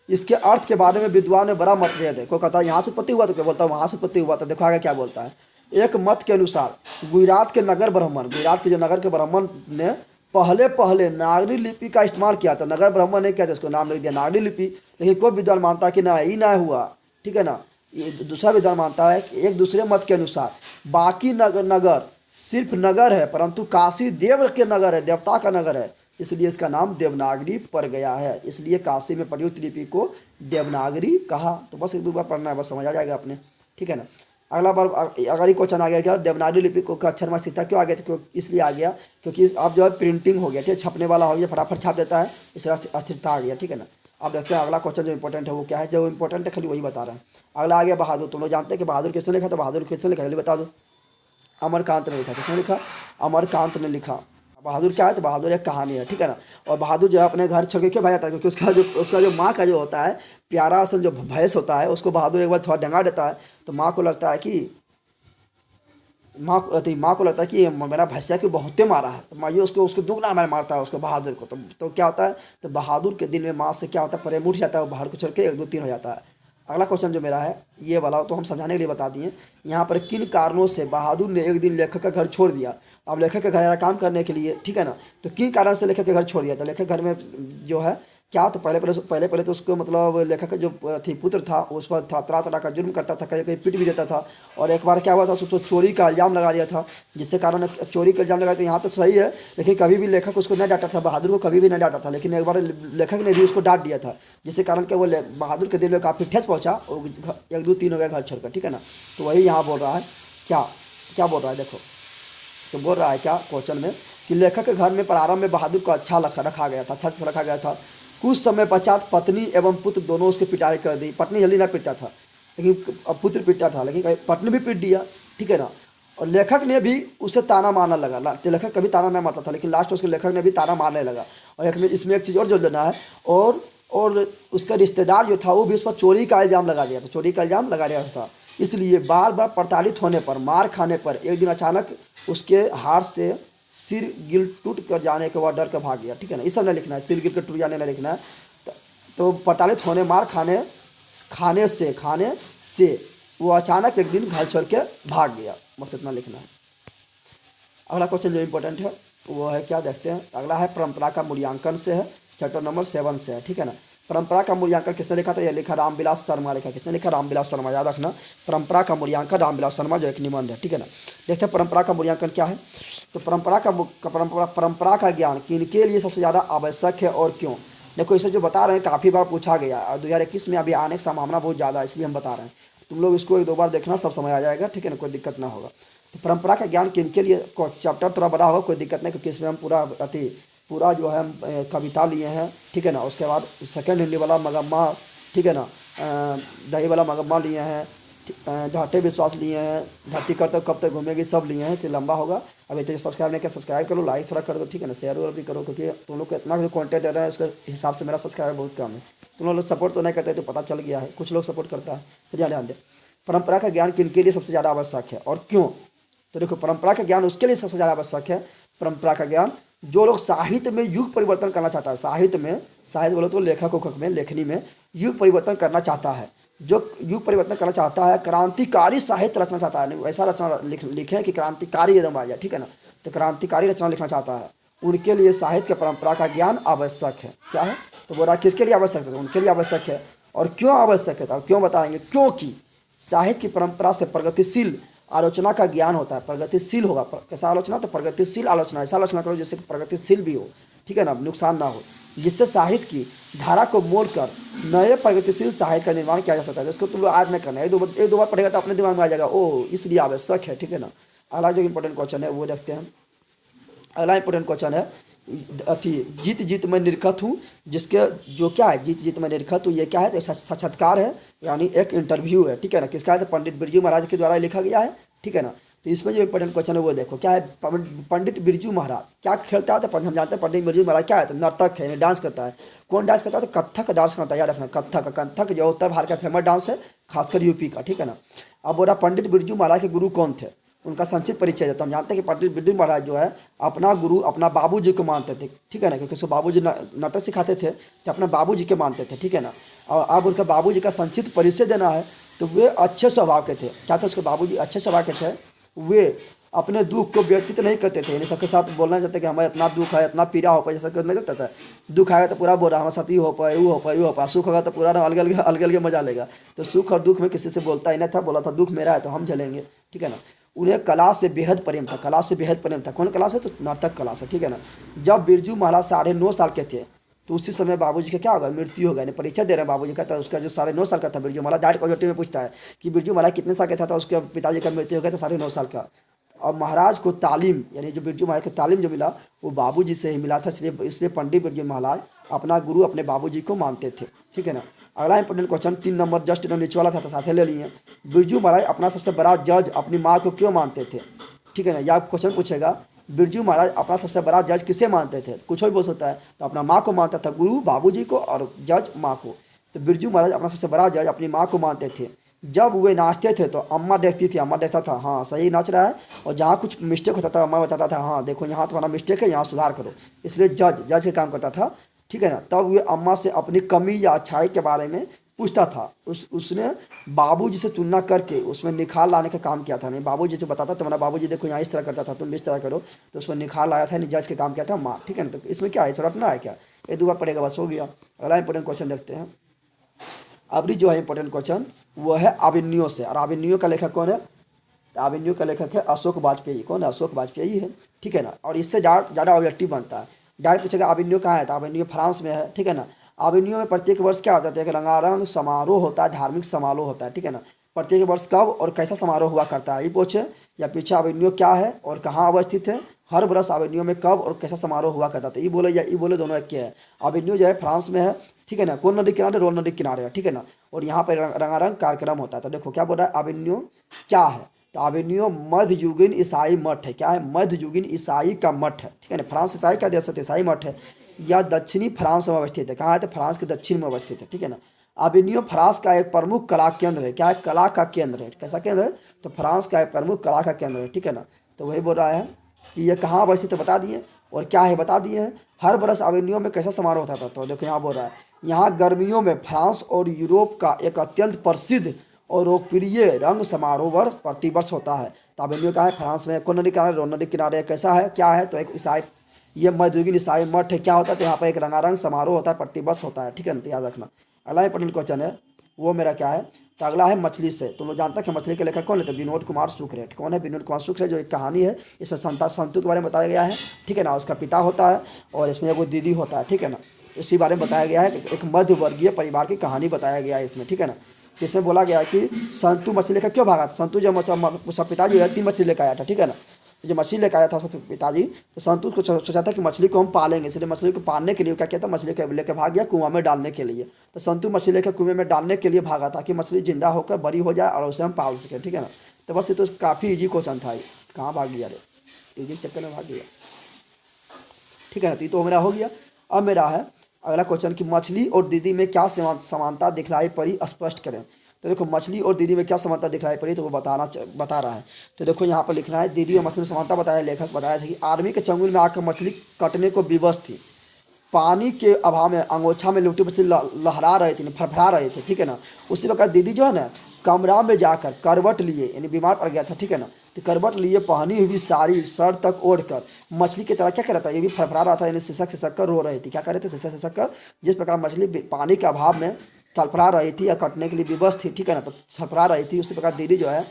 इसके अर्थ के बारे में विद्वान में बड़ा मतभेद है। कोई कहता है यहाँ से उत्पत्ति हुआ, तो क्या बोलता है वहाँ से उत्पत्ति हुआ। तो देखो आगे क्या बोलता है। एक मत के अनुसार गुजरात के नगर ब्राह्मण, गुजरात के जो नगर के ब्राह्मण ने पहले नागरी लिपि का इस्तेमाल किया था। नगर ब्राह्मण ने क्या था, उसको नाम लिख दिया नागरी लिपि। लेकिन कोई विद्वान मानता है कि ना, ही ना हुआ, ठीक है ना। ये दूसरा विद्वान मानता है कि एक दूसरे मत के अनुसार बाकी नगर सिर्फ नगर है, परंतु काशी देव के नगर है, देवता का नगर है, इसलिए इसका नाम देवनागरी पड़ गया है। इसलिए काशी में प्रयुक्त लिपि को देवनागरी कहा। तो बस 1-2 बार पढ़ना है, बस समझ आ जाएगा अपने, ठीक है ना। अगला बार अगर ये क्वेश्चन आ गया क्या, देवनागरी लिपि को अक्षर में स्थिरता क्यों आ गया? तो इसलिए आ गया क्योंकि अब जो है प्रिंटिंग हो गया, ठीक है, छपने वाला हो गया, फटाफट छाप देता है, इसलिए अस्थिरता आ गया, ठीक है ना। अब देखते हैं अगला क्वेश्चन जो इंपॉर्टेंट है वो क्या है। जो इंपॉर्टेंट है खाली वही बता रहा है। अगला आ गया बहादुर। तुम लोग जानते हैं कि बहादुर किसने लिखा? तो बहादुर किसने लिखा जल्दी बता दो। अमरकांत ने लिखा। किसने लिखा? अमरकांत ने लिखा। बहादुर क्या है? तो बहादुर एक कहानी है, ठीक है ना। और बहादुर जो है अपने घर छोड़ के क्यों भाग जाता है? क्योंकि उसका जो माँ का जो होता है प्यारा सा जो भैंस होता है, उसको बहादुर एक बार थोड़ा डंगा देता है। तो माँ को लगता है कि मेरा भैंसिया को बहुते मारा है। तो माँ ये उसको दुगना मारता है उसको, बहादुर को। तो क्या होता है? तो बहादुर के दिन में माँ से क्या होता है, प्रेम उठ जाता है, वो बाहर को छोड़ के 1, 2, 3 हो जाता है। अगला क्वेश्चन जो मेरा है ये वाला, तो हम समझाने के लिए बता दिए। यहाँ पर किन कारणों से बहादुर ने एक दिन लेखक का घर छोड़ दिया। अब लेखक के घर आया काम करने के लिए, ठीक है ना, तो किन कारण से लेखक के घर छोड़ दिया। तो लेखक घर में जो है क्या, तो पहले तो उसको मतलब लेखक का जो थी पुत्र था उस पर तरह तरह का जुर्म करता था, कहीं कहीं पीट भी देता था। और एक बार क्या हुआ था, उसको चोरी का इल्ज़ाम लगा दिया था, जिससे कारण चोरी का इल्ज़ाम लगाया। तो यहाँ तो सही है, लेकिन कभी भी लेखक उसको नहीं डांटा था, बहादुर को कभी भी नहीं डांटा था, लेकिन एक बार लेखक ने भी उसको डांट दिया था, जिससे कारण कि वो बहादुर के दिल में काफ़ी ठेस पहुँचा और 1 2 3 हो गया घर छोड़कर, ठीक है ना। तो वही यहाँ बोल रहा है, क्या क्या बोल रहा है देखो। तो बोल रहा है क्या क्वेश्चन में कि लेखक के घर में प्रारंभ में बहादुर को रखा गया था, अच्छा से रखा गया था। कुछ समय पश्चात पत्नी एवं पुत्र दोनों उसकी पिटाई कर दी। पत्नी जल्दी ना पीटता था, लेकिन अब पुत्र पीटता था, लेकिन पत्नी भी पीट दिया, ठीक है ना। और लेखक ने भी उसे ताना मारना लगा। लेखक कभी ताना नहीं मारता था, लेकिन लास्ट में उसके लेखक ने भी ताना मारने लगा। और इसमें एक चीज़ और जोड़ देना है, और उसका रिश्तेदार जो था वो भी उस पर चोरी का इल्ज़ाम लगा दिया था, चोरी का इल्ज़ाम लगा दिया था। इसलिए बार बार प्रताड़ित होने पर, मार खाने पर एक दिन अचानक उसके हाथ से सिर गिर टूट कर जाने के बाद डर कर भाग गया, ठीक है ना। इस सब नहीं लिखना है, सिर गिर कर टूट जाने नहीं लिखना है। तो प्रताड़ित होने, मार खाने से वो अचानक एक दिन घर छोड़ के भाग गया, बस इतना लिखना है। अगला क्वेश्चन जो इम्पोर्टेंट है वो है क्या, देखते हैं। अगला है परंपरा का मूल्यांकन से है, चैप्टर नंबर 7 से है, ठीक है ना। परंपरा का मूल्यांकन किसने लिखा था, यह लिखा रामविलास शर्मा लिखा। किसने लिखा, रामविलास शर्मा, याद रखना। परंपरा का मूल्यांकन रामविलास शर्मा, जो एक निबंध है, ठीक है ना। देखते हैं परंपरा का मूल्यांकन क्या है। तो परंपरा का ज्ञान किनके लिए सबसे ज़्यादा आवश्यक है और क्यों। देखो इसे जो बता रहे हैं काफ़ी बार पूछा गया और 2021 में अभी आने की संभावना बहुत ज़्यादा है, इसलिए हम बता रहे हैं। तुम लोग इसको 1 2 बार देखना, सब समझ आ जाएगा, ठीक है ना, कोई दिक्कत ना होगा। तो परंपरा का ज्ञान किनके लिए, चैप्टर थोड़ा बड़ा होगा, कोई दिक्कत नहीं, क्योंकि इसमें हम पूरा जो है हम कविता लिए हैं, ठीक है ना। उसके बाद सेकेंड हिंदी वाला मगम्मा, ठीक है ना, दही वाला मगम्मा लिए हैं, झाटे विश्वास लिए हैं, धरती कब तक घूमेगी सब लिए हैं, इससे लंबा होगा। अभी तो सब्सक्राइब नहीं किया, सब्सक्राइब करो, लाइक थोड़ा कर दो, ठीक है ना, शेयर भी करो, क्योंकि तुम लोग को इतना जो कॉन्टेंट दे रहे हैं उसके हिसाब से मेरा सब्सक्राइब बहुत कम है। तुम लोग सपोर्ट तो नहीं करते, तो पता चल गया है, कुछ लोग सपोर्ट करता है, तो ध्यान दे। परंपरा का ज्ञान किनके लिए सबसे ज़्यादा आवश्यक है और क्यों। तो देखो परंपरा का ज्ञान उसके लिए सबसे ज़्यादा आवश्यक है, परंपरा का ज्ञान जो लोग साहित्य में युग परिवर्तन करना चाहता है, साहित्य बोलो तो लेखक उखक में, लेखनी में युग परिवर्तन करना चाहता है, जो युग परिवर्तन करना चाहता है, क्रांतिकारी साहित्य रचना चाहता है, ऐसा रचना लिखें कि क्रांतिकारी एकदम आ जाए, ठीक है ना। तो क्रांतिकारी रचना लिखना चाहता है, उनके लिए साहित्य के परंपरा का ज्ञान आवश्यक है। क्या है, तो बोला किसके लिए आवश्यक है, उनके लिए आवश्यक है। और क्यों आवश्यक है, तो क्यों बताएंगे। क्योंकि साहित्य की परंपरा से प्रगतिशील आलोचना का ज्ञान होता है, प्रगतिशील होगा। कैसा आलोचना, तो प्रगतिशील आलोचना, ऐसा आलोचना करो जिससे प्रगतिशील भी हो, ठीक है ना, नुकसान ना हो, जिससे साहित्य की धारा को मोड़कर नए प्रगतिशील साहित्य का निर्माण किया जा सकता है। इसको तुम लोग आज नहीं करना है, एक दो बार पढ़ेगा तो अपने दिमाग में आ जाएगा, ओ इसलिए आवश्यक है, ठीक है ना। अगला जो इंपॉर्टेंट क्वेश्चन है वो देखते हैं। अगला इंपॉर्टेंट क्वेश्चन है जीत जीत मैं निरखत हूँ, जिसके जो क्या है, जीत जीत मैं निरखत हूँ, ये क्या है, तो साक्षात्कार है, यानी एक इंटरव्यू है, ठीक है ना। किसका है, तो पंडित बिरजू महाराज के द्वारा लिखा गया है, ठीक है ना। तो इसमें जो इंपॉर्टेंट क्वेश्चन है वो देखो क्या है। पंडित बिरजू महाराज क्या खेलता है, तो हम जानते हैं पंडित बिरजू महाराज क्या है, तो नर्तक है, डांस करता है। कौन डांस करता है, तो कत्थक डांस करता है, याद रखना। कत्थक जो उत्तर भारत का फेमस डांस है, खासकर यूपी का, ठीक है ना। अब बोला पंडित बिरजू महाराज के गुरु कौन थे, उनका संक्षिप्त परिचय देता हम जानते हैं कि पंडित बिरजू महाराज जो है अपना गुरु अपना बाबूजी को मानते थे, ठीक है ना, क्योंकि उसको बाबूजी नाटक सिखाते थे, तो अपने बाबूजी के मानते थे, ठीक है ना। और अब उनका बाबूजी का संक्षिप्त परिचय देना है, तो वे अच्छे स्वभाव के थे। क्या था, उसके बाबूजी अच्छे स्वभाव के थे, वे अपने दुख को व्यतीत नहीं करते थे, यानी सबके साथ बोलना चाहते कि हमें इतना दुख है, इतना पीड़ा हो पाए, जैसा नहीं करता था। दुख आएगा तो पूरा बोल रहा हमारे साथ ये हो पाए, वो हो पाए, सुख होगा तो पूरा अलग अलग मजा लेगा। तो सुख और दुख में किसी से बोलता ही नहीं था, बोला था दुख मेरा है तो हम झेलेंगे, ठीक है ना। उन्हें कला से बेहद प्रेम था, कला से बेहद प्रेम था। कौन कला से, तो नाटक कला से, ठीक है ना। जब बिरजू महाराज 9.5 साल के थे, तो उसी समय बाबूजी का क्या होगा, मृत्यु हो गया। यानी परीक्षा दे रहे हैं बाबूजी का, तो उसका जो 9.5 साल का था बिरजू महाराज, डायरेक्ट क्वेश्चन में पूछता है कि बिरजू महाराज कितने साल का था, तो उसके पिताजी का मृत्यु हो गया, तो 9.5 साल का। और महाराज को तालीम, यानी जो बिरजू महाराज को तालीम जो मिला वो बाबूजी से ही मिला था, इसलिए पंडित बिरजू महाराज अपना गुरु अपने बाबूजी को मानते थे, ठीक है ना। अगला इंपॉर्टेंट क्वेश्चन 3 नंबर जस्ट नीचे वाला था, तो साथ ले लिए। बिरजू महाराज अपना सबसे बड़ा जज अपनी माँ को क्यों मानते थे, ठीक है ना। यह क्वेश्चन पूछेगा, बिरजू महाराज अपना सबसे बड़ा जज किसे मानते थे, कुछ भी बोल सकता है। तो अपना माँ को मानता था, गुरु बाबूजी को और जज माँ को। तो बिरजू महाराज अपना सबसे बड़ा जज अपनी माँ को मानते थे। जब वे नाचते थे तो अम्मा देखती थी, अम्मा देखता था हाँ सही नाच रहा है, और जहाँ कुछ मिस्टेक होता था अम्मा बताता था हाँ देखो यहाँ तुम्हारा मिस्टेक है, यहाँ सुधार करो। इसलिए जज के काम करता था, ठीक है ना। तब वे अम्मा से अपनी कमी या अच्छाई के बारे में पूछता था। उसने बाबूजी से तुलना करके उसमें निखार लाने का काम किया था। नहीं, बाबूजी से बताता तुम्हारा बाबूजी देखो यहाँ इस तरह करता था, तुम इस तरह करो, तो उसमें निखार लाया था, जज के काम किया था माँ, ठीक है ना। तो इसमें क्या है, थोड़ा अपना है क्या, ये 2 बार पढ़ेगा बस हो गया। अगला इंपॉर्टेंट क्वेश्चन देखते हैं। अभी जो है इंपॉर्टेंट क्वेश्चन वो है अभिन्यो से, और अभिन्यो का लेखक कौन है, तो अभिन्यो का लेखक है अशोक वाजपेयी। कौन है, अशोक वाजपेयी है, ठीक है ना। और इससे ज़्यादा ऑब्जेक्टिव बनता है। डायरेक्ट पूछेगा अभिन्यो कहाँ है, तो अभिन्यो फ्रांस में है, ठीक है ना। अभिन्यो में प्रत्येक वर्ष क्या होता है, तो एक रंगारंग समारोह होता है, धार्मिक समारोह होता है, ठीक है ना। प्रत्येक वर्ष कब और कैसा समारोह हुआ करता है, ये पूछे, या पीछे अभिन्यो क्या है और कहाँ अवस्थित है, हर वर्ष अभिन्यो में कब और कैसा समारोह हुआ करता था, ये बोले या ये बोले, दोनों एक है। अभिन्यो जो है फ्रांस में है, ठीक है ना। कौन नदी किनारे, रोन नदी किनारे है, ठीक है ना। और यहाँ पर रंगारंग कार्यक्रम होता है। तो देखो क्या बोल रहा है, अभिन्यो क्या है, तो अभिन्यो मध्ययुगीन ईसाई मठ है। क्या है, मध्ययुगीन ईसाई का मठ है, ठीक है ना। फ्रांस ईसाई का देश है, ईसाई मठ है। यह दक्षिणी फ्रांस में अवस्थित है। कहाँ है, तो फ्रांस के दक्षिण में अवस्थित है, ठीक है ना। अभिन्यो फ्रांस का एक प्रमुख कला केंद्र है। क्या है, कला का केंद्र है। कैसा केंद्र है, तो फ्रांस का एक प्रमुख कला का केंद्र है, ठीक है ना। तो वही बोल रहा है कि ये कहाँ अवस्थित है बता दिए, और क्या है बता दिए हैं। हर वर्ष अभिन्यो में कैसा समारोह होता था, तो देखो यहाँ बोल रहा है, यहाँ गर्मियों में फ्रांस और यूरोप का एक अत्यंत प्रसिद्ध और लोकप्रिय रंग समारोह प्रतिवर्ष होता है। तो अभिन्यो का है फ्रांस में, कौन नदी किनारे, रोन नदी किनारे। कैसा है, क्या है, तो एक ईसाई, ये मध्ययुगीन ईसाई मठ है। क्या होता है, तो यहाँ पर एक रंगारंग समारोह होता है, प्रतिवर्ष होता है, ठीक है ना। तो याद रखना। अगला इंपॉर्टेंट क्वेश्चन है वो मेरा क्या है, तो अगला है मछली से। तुम लोग जानते हैं कि मछली के लेखक कौन है, तो विनोद कुमार शुक्र है। कौन है, विनोद कुमार शुक्र है। जो एक कहानी है इसमें संतु के बारे में बताया गया है, ठीक है ना। उसका पिता होता है और इसमें वो दीदी होता है, ठीक है ना। इसी बारे में बताया गया है कि एक मध्यवर्गीय परिवार की कहानी बताया गया है इसमें, ठीक है ना। इसमें बोला गया कि संतु मछली लेकर क्यों भागा था। संतु जब उसका पिताजी है 3 मछली लेकर आया था, ठीक है ना। जब मछली लेकर आया था उसके पिताजी, तो संतु को सोचा था कि मछली को हम पालेंगे, इसलिए मछली को पालने के लिए क्या किया था, मछली को लेकर भाग गया कुआं में डालने के लिए। तो संतु मछली लेकर कुएं में डालने के लिए भागा ताकि मछली जिंदा होकर बड़ी हो जाए और उसे हम पाल सकें, ठीक है ना। तो बस ये तो काफ़ी ईजी क्वेश्चन था। कहाँ भाग गया रे, ईजी चक्कर में भाग गया, ठीक है ना। तो मेरा हो गया। अब मेरा है अगला क्वेश्चन कि मछली और दीदी में क्या समानता दिखलाई पड़ी, स्पष्ट करें। तो देखो मछली और दीदी में क्या समानता दिखलाई पड़ी, तो वो बता रहा है। तो देखो यहाँ पर लिखना है, दीदी और मछली में समानता बताया, लेखक बताया था कि आर्मी के चंगुल में आकर मछली कटने को विवश थी। पानी के अभाव में अंगोछा में लुटी मछली लहरा रहे थे, फड़फड़ा रहे थे, ठीक है ना। उसी वक्त दीदी जो है ना कमरा में जाकर करवट लिए, यानी बीमार पड़ गया था, ठीक है ना। तो करवट लिए पहनी हुई साड़ी सर तक ओढ़कर मछली की तरह क्या कर रहा था, ये भी फड़फड़ा रहा था, यानी सिसक सिसक कर रो रही थी। क्या कर रहे थे, सिसक सिसक कर। जिस प्रकार मछली पानी के अभाव में तड़फड़ा रही थी या कटने के लिए विवश थी, ठीक है ना, तो छपड़ा रही थी, उसी प्रकार दीदी जो है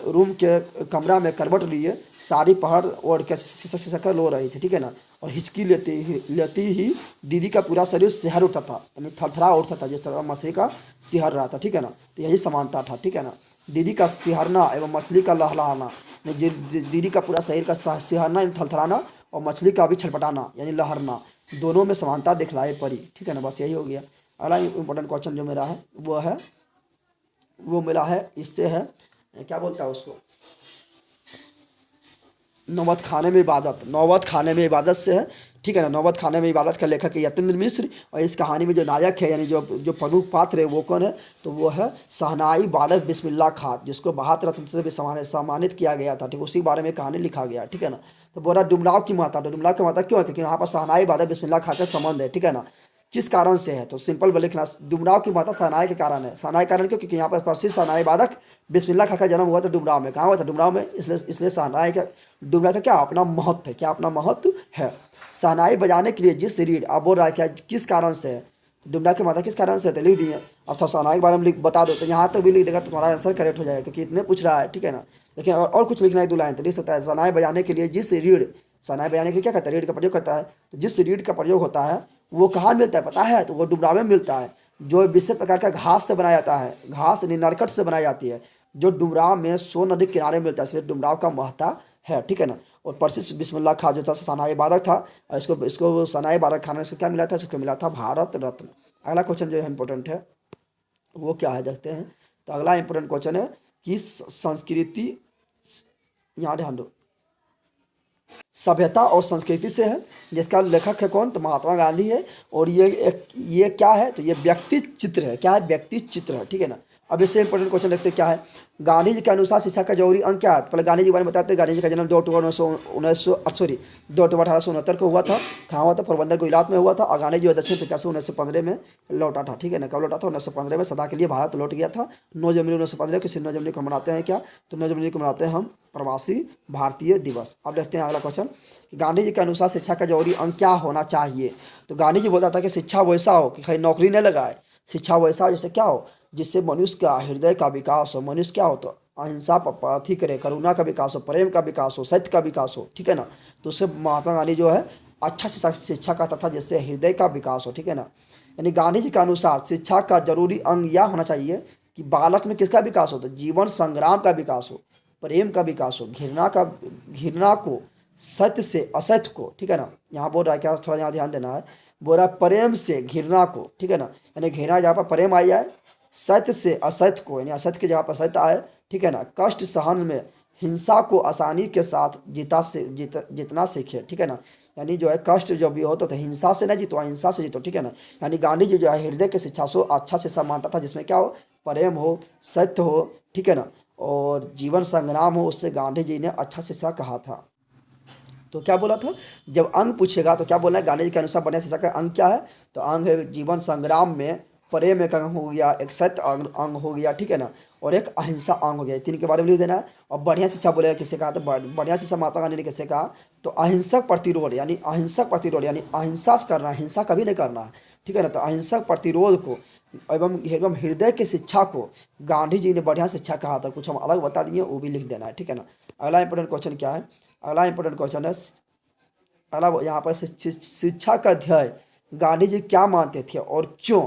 रूम के कमरा में करवट लिए साड़ी पहर ओढ़ के सिसक सिसक कर रो रही थी, ठीक है ना। और हिचकी लेती ही दीदी का पूरा शरीर सिहर उठता था, यानी थरथरा उठता था, जिस तरह मछली का सिहर रहा था, ठीक है ना। तो यही समानता था, ठीक है ना। दीदी का सिहरना एवं मछली का लहलहाना, दीदी का पूरा शरीर का सिहरना यानी थरथराना, और मछली का भी छटपटाना यानी लहरना, दोनों में समानता दिखलाई पड़ी, ठीक है ना। बस यही हो गया। अगला इंपॉर्टेंट क्वेश्चन जो मेरा है वो मेरा है इससे है, क्या बोलता है उसको, नौबत खाने में इबादत। नौबत खाने में इबादत से है, ठीक है ना। नौबत खाने में इबादत का लेखक है यतीन्द्र मिश्र, और इस कहानी में जो नायक है यानी जो प्रमुख पात्र है वो कौन है, तो वो है शहनाई वादक बिस्मिल्लाह खां, जिसको भारत रत्न से भी सम्मानित किया गया था, ठीक। उसी बारे में कहानी लिखा गया, ठीक है ना। तो बोला डुमराव की माता, तो डुमराव की माता क्यों है, क्योंकि यहाँ पर शहनाई वादक बिस्मिल्लाह खां का संबंध है, ठीक है ना। किस कारण से है, तो सिंपल लिखना, डुमराव की माता शहनाई के कारण है। शहनाई कारण क्यों, क्योंकि यहाँ पर प्रसिद्ध शहनाई वादक बिस्मिल्लाह खां का जन्म हुआ था डुमराव में। कहाँ हुआ था, डुमराव में, इसलिए शहनाई का, डुमराव का क्या अपना महत्व है, क्या अपना महत्व है। शहनाई बजाने के लिए जिस रीढ़, अब बोल रहा है क्या किस कारण से है, डुमराव की माता किस कारण से है, तो लिख दिए। अब तो शहनाई के बारे में बता दो, तो यहाँ तक भी लिख देगा तो तुम्हारा आंसर करेक्ट हो जाएगा, क्योंकि इतने पूछ रहा है, ठीक है ना। लेकिन और कुछ लिखना है 2 लाइन तो लिख सकता है, शहनाई बजाने के लिए जिस रीढ़, शहनाई बजाने के लिए क्या करता है, रीढ़ का प्रयोग करता है। तो जिस रीढ़ का प्रयोग होता है वो कहाँ मिलता है पता है, तो वो डुमराव में मिलता है, जो विशेष प्रकार का घास से बनाया जाता है, घास नरकट से बनाई जाती है, जो डुमराव में सोन नदी किनारे मिलता है, इसलिए डुमराव का महत्ता है, ठीक है ना। और प्रसिद्ध बिस्मिल्लाह खां जो था शहनाई वादक था, और इसको शहनाई वादक खाने से क्या मिला था, इसको मिला था भारत रत्न। अगला क्वेश्चन जो है इंपॉर्टेंट है वो क्या है देखते हैं। तो अगला इंपॉर्टेंट क्वेश्चन है कि संस्कृति, यहाँ ध्यान दो, सभ्यता और संस्कृति से है, जिसका लेखक है कौन, तो महात्मा गांधी है। और ये क्या है, तो ये व्यक्ति चित्र है। क्या है, व्यक्ति चित्र है, ठीक है ना। अब इससे इंपॉर्टेंट क्वेश्चन देखते हैं क्या है, गांधी जी के अनुसार शिक्षा का जरूरी अंग क्या है? पहले गांधी जी के बारे में बताते हैं। गांधी जी का जन्म 2 अक्टूबर 1870 को हुआ था। कहाँ हुआ था? पोरबंदर गुजरात में हुआ था। और गांधी जी दक्षिण अफ्रीका से 1915 में लौटा था, ठीक है ना। कब लौटा था? 1915 में सदा के लिए भारत लौट गया था। 9 जनवरी 1915 किसी 9 जनवरी को मनाते हैं क्या? तो 9 जनवरी को मनाते हैं हम प्रवासी भारतीय दिवस। अब देखते हैं अगला क्वेश्चन। गांधी जी के अनुसार शिक्षा का जरूरी अंग क्या होना चाहिए? तो गांधी जी बोलता था कि शिक्षा वैसा हो कि खाली नौकरी न लगाए। शिक्षा वैसा हो जैसे क्या हो? जिससे मनुष्य का हृदय का विकास हो। मनुष्य क्या हो? तो अहिंसा पर अथी करे, करुणा का विकास हो, प्रेम का विकास हो, सत्य का विकास हो, ठीक है ना। तो उससे महात्मा गांधी जो है अच्छा शिक्षा करता था जिससे हृदय का विकास हो, ठीक है ना। यानी गांधी जी के अनुसार शिक्षा का जरूरी अंग यह होना चाहिए कि बालक में किसका विकास हो? तो जीवन संग्राम का विकास हो, प्रेम का विकास हो, घृणा को, सत्य से असत्य को, ठीक है ना। यहाँ बोल रहा है क्या, थोड़ा यहाँ ध्यान देना है। बोल रहा है प्रेम से घृणा को, ठीक है ना। यानी घृणा जहाँ पर प्रेम आ जाए, सत्य से असत्य को, यानी असत्य के जहाँ पर सत्य आए, ठीक है ना। कष्ट सहन में हिंसा को आसानी के साथ जितना सीखे, ठीक है ना। यानी जो है कष्ट जब भी हो तो हिंसा से नहीं जीतो, अहिंसा से जीतो, ठीक है ना। यानी गांधी जी जो है हृदय की शिक्षा से अच्छा शिक्षा मानता था जिसमें क्या हो? प्रेम हो, सत्य हो, ठीक है ना, और जीवन संग्राम हो। उससे गांधी जी ने अच्छा शिक्षा कहा था। तो क्या बोला था? जब अंग पूछेगा तो क्या बोलना है? गांधी जी के अनुसार बढ़िया शिक्षा का अंग क्या है? तो अंग है जीवन संग्राम में प्रेम एक अंग हो गया, एक सत्य अंग हो गया, ठीक है ना, और एक अहिंसा अंग हो गया। तीन के बारे में लिख देना है। और बढ़िया शिक्षा बोलेगा किससे कहा? तो बढ़िया शिक्षा महात्मा गांधी ने किससे कहा? तो अहिंसक प्रतिरोध, यानी अहिंसक प्रतिरोध, यानी अहिंसा से करना है, हिंसा कभी नहीं करना है, ठीक है ना। तो अहिंसक प्रतिरोध को एवं हृदय की शिक्षा को गांधी जी ने बढ़िया शिक्षा कहा था। कुछ हम अलग बता दिए, वो भी लिख देना है, ठीक है ना। अगला इंपॉर्टेंट क्वेश्चन क्या है? अगला इंपॉर्टेंट क्वेश्चन है, अगला यहाँ पर शिक्षा का ध्येय गांधी जी क्या मानते थे और क्यों?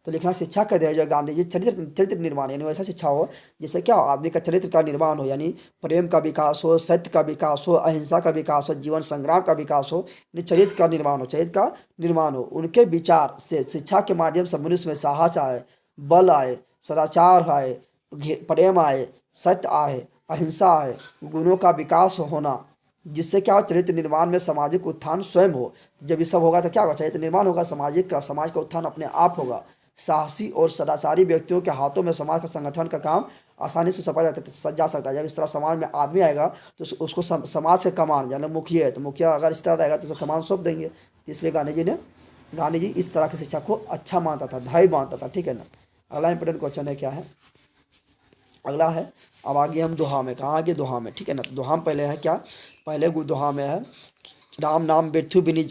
तो लिखना शिक्षा का ध्येय जो गांधी जी चरित्र निर्माण, यानी वैसा शिक्षा हो जिससे क्या हो? आदमी का चरित्र का निर्माण हो, यानी प्रेम का विकास हो, सत्य का विकास हो, अहिंसा का विकास हो, जीवन संग्राम का विकास हो, यानी चरित्र का निर्माण हो, चरित्र का निर्माण हो। उनके विचार से शिक्षा के माध्यम से मनुष्य में साहस आए, बल आए, सदाचार आए, प्रेम आए, सत्य आए, अहिंसा आए, गुणों का विकास होना, जिससे क्या हो? चरित्र निर्माण में सामाजिक उत्थान स्वयं हो। जब ये सब होगा तो क्या होगा? चरित्र निर्माण होगा, समाज का उत्थान अपने आप होगा। साहसी और सदाचारी व्यक्तियों के हाथों में समाज का संगठन का काम आसानी से जा सकता है। जब इस तरह समाज में आदमी आएगा तो उसको समाज से कमान, यानी मुखिया है तो मुखिया अगर इस तरह रहेगा तो उसको कमान सौंप देंगे। इसलिए गांधी जी इस तरह की शिक्षा को अच्छा मानता था, ध्येय मानता था, ठीक है ना। अगला इंपॉर्टेंट क्वेश्चन है क्या है? अगला है, अब आगे हम दोहा में, कहाँ आगे? दोहा में, ठीक है ना। तो दोहा में पहले है क्या? पहले दोहा में है राम नाम बिरथु बनी,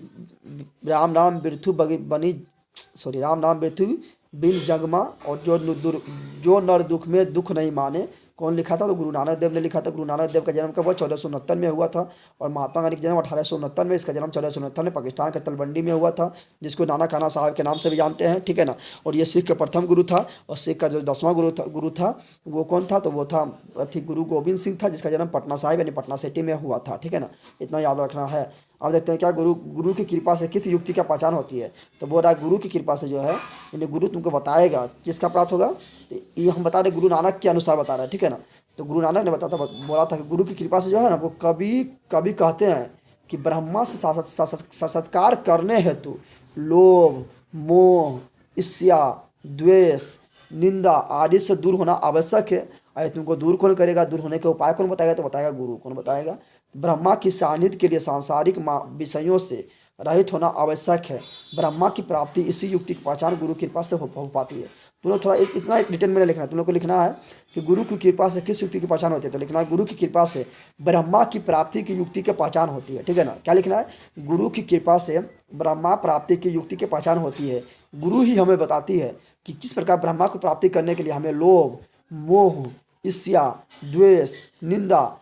सॉरी, राम नाम बिरथु बिन जगमा, और जो नर दुख में दुख नहीं माने। कौन लिखा था? तो गुरु नानक देव ने लिखा था। गुरु नानक देव का जन्म कब हुआ? 1469 में हुआ था। और महात्मा गांधी का जन्म 1869 में, इसका जन्म 1469 में पाकिस्तान के तलवंडी में हुआ था, जिसको नाना खाना साहब के नाम से भी जानते हैं, ठीक है ना। और ये सिख का प्रथम गुरु था। और सिख का जो 10वां गुरु था वो कौन था? तो वो था गुरु गोविंद सिंह था, जिसका जन्म पटना साहिब यानी पटना सिटी में हुआ था, ठीक है ना। इतना याद रखना है। अब देखते हैं क्या गुरु की कृपा से किस युक्ति का पहचान होती है? तो बोल रहा है गुरु की कृपा से जो है, यानी गुरु तुमको बताएगा किसका प्राप्त होगा। तो ये हम बता रहे गुरु नानक के अनुसार बता रहे हैं, ठीक है ना। तो गुरु नानक ने बोला था कि गुरु की कृपा से जो है ना, वो कभी कभी कहते हैं कि ब्रह्मा से साक्षात्कार करने हेतु लोभ, मोह, ईर्ष्या, द्वेष, निंदा आदि से दूर होना आवश्यक है। अरे तुमको दूर कौन करेगा? दूर होने के उपाय कौन बताएगा? तो बताएगा गुरु। कौन बताएगा? ब्रह्मा की सानिध्य के लिए सांसारिक विषयों से रहित होना आवश्यक है। ब्रह्मा की प्राप्ति इसी युक्ति की पहचान गुरु की कृपा से हो पाती है। तुम लोग थोड़ा इतना एक डिटेल में लिखना है। तुम लोग को लिखना है कि गुरु की कृपा से किस युक्ति की पहचान होती है? तो लिखना है गुरु की कृपा से ब्रह्मा की प्राप्ति की युक्ति की पहचान होती है, ठीक है ना। क्या लिखना है? गुरु की कृपा से ब्रह्मा प्राप्ति की युक्ति की पहचान होती है। गुरु ही हमें बताती है कि किस प्रकार ब्रह्मा को प्राप्ति करने के लिए हमें लोभ, मोह, ईर्ष्या, द्वेष, निंदा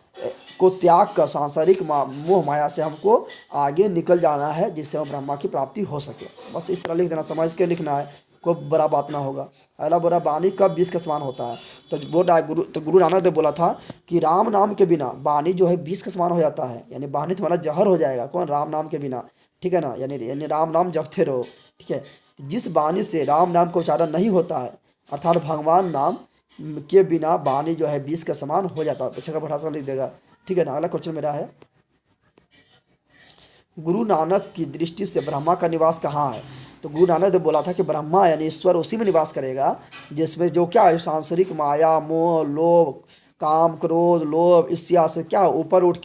को त्याग कर सांसारिक मोह माया से हमको आगे निकल जाना है, जिससे हम ब्रह्मा की प्राप्ति हो सके। बस इस तरह लिख देना, समझ के लिखना है, कोई बड़ा बात ना होगा। अगला बोला वाणी कब विष का समान होता है? तो बोल रहा है गुरु नानक देव बोला था कि राम नाम के बिना वाणी जो है विष का समान हो जाता है, यानी वाणी तुम्हारा जहर हो जाएगा। कौन? राम नाम के बिना, ठीक है ना। यानी राम नाम जपते रहो, ठीक है। जिस वाणी से राम नाम का उच्चारण नहीं होता है, अर्थात भगवान नाम के बिना वाणी जो है विष का समान हो जाता है। अच्छा का भरोसा लिख देगा, ठीक है ना। अगला क्वेश्चन मेरा है, गुरु नानक की दृष्टि से ब्रह्मा का निवास कहाँ है? तो गुरु नानक देव बोला था कि ब्रह्मा यानी ईश्वर उसी में निवास करेगा जिसमें जो क्या है, सांसारिक माया, मोह, लोभ, काम क्रोध लोभ ईर्ष्या से क्या ऊपर उठ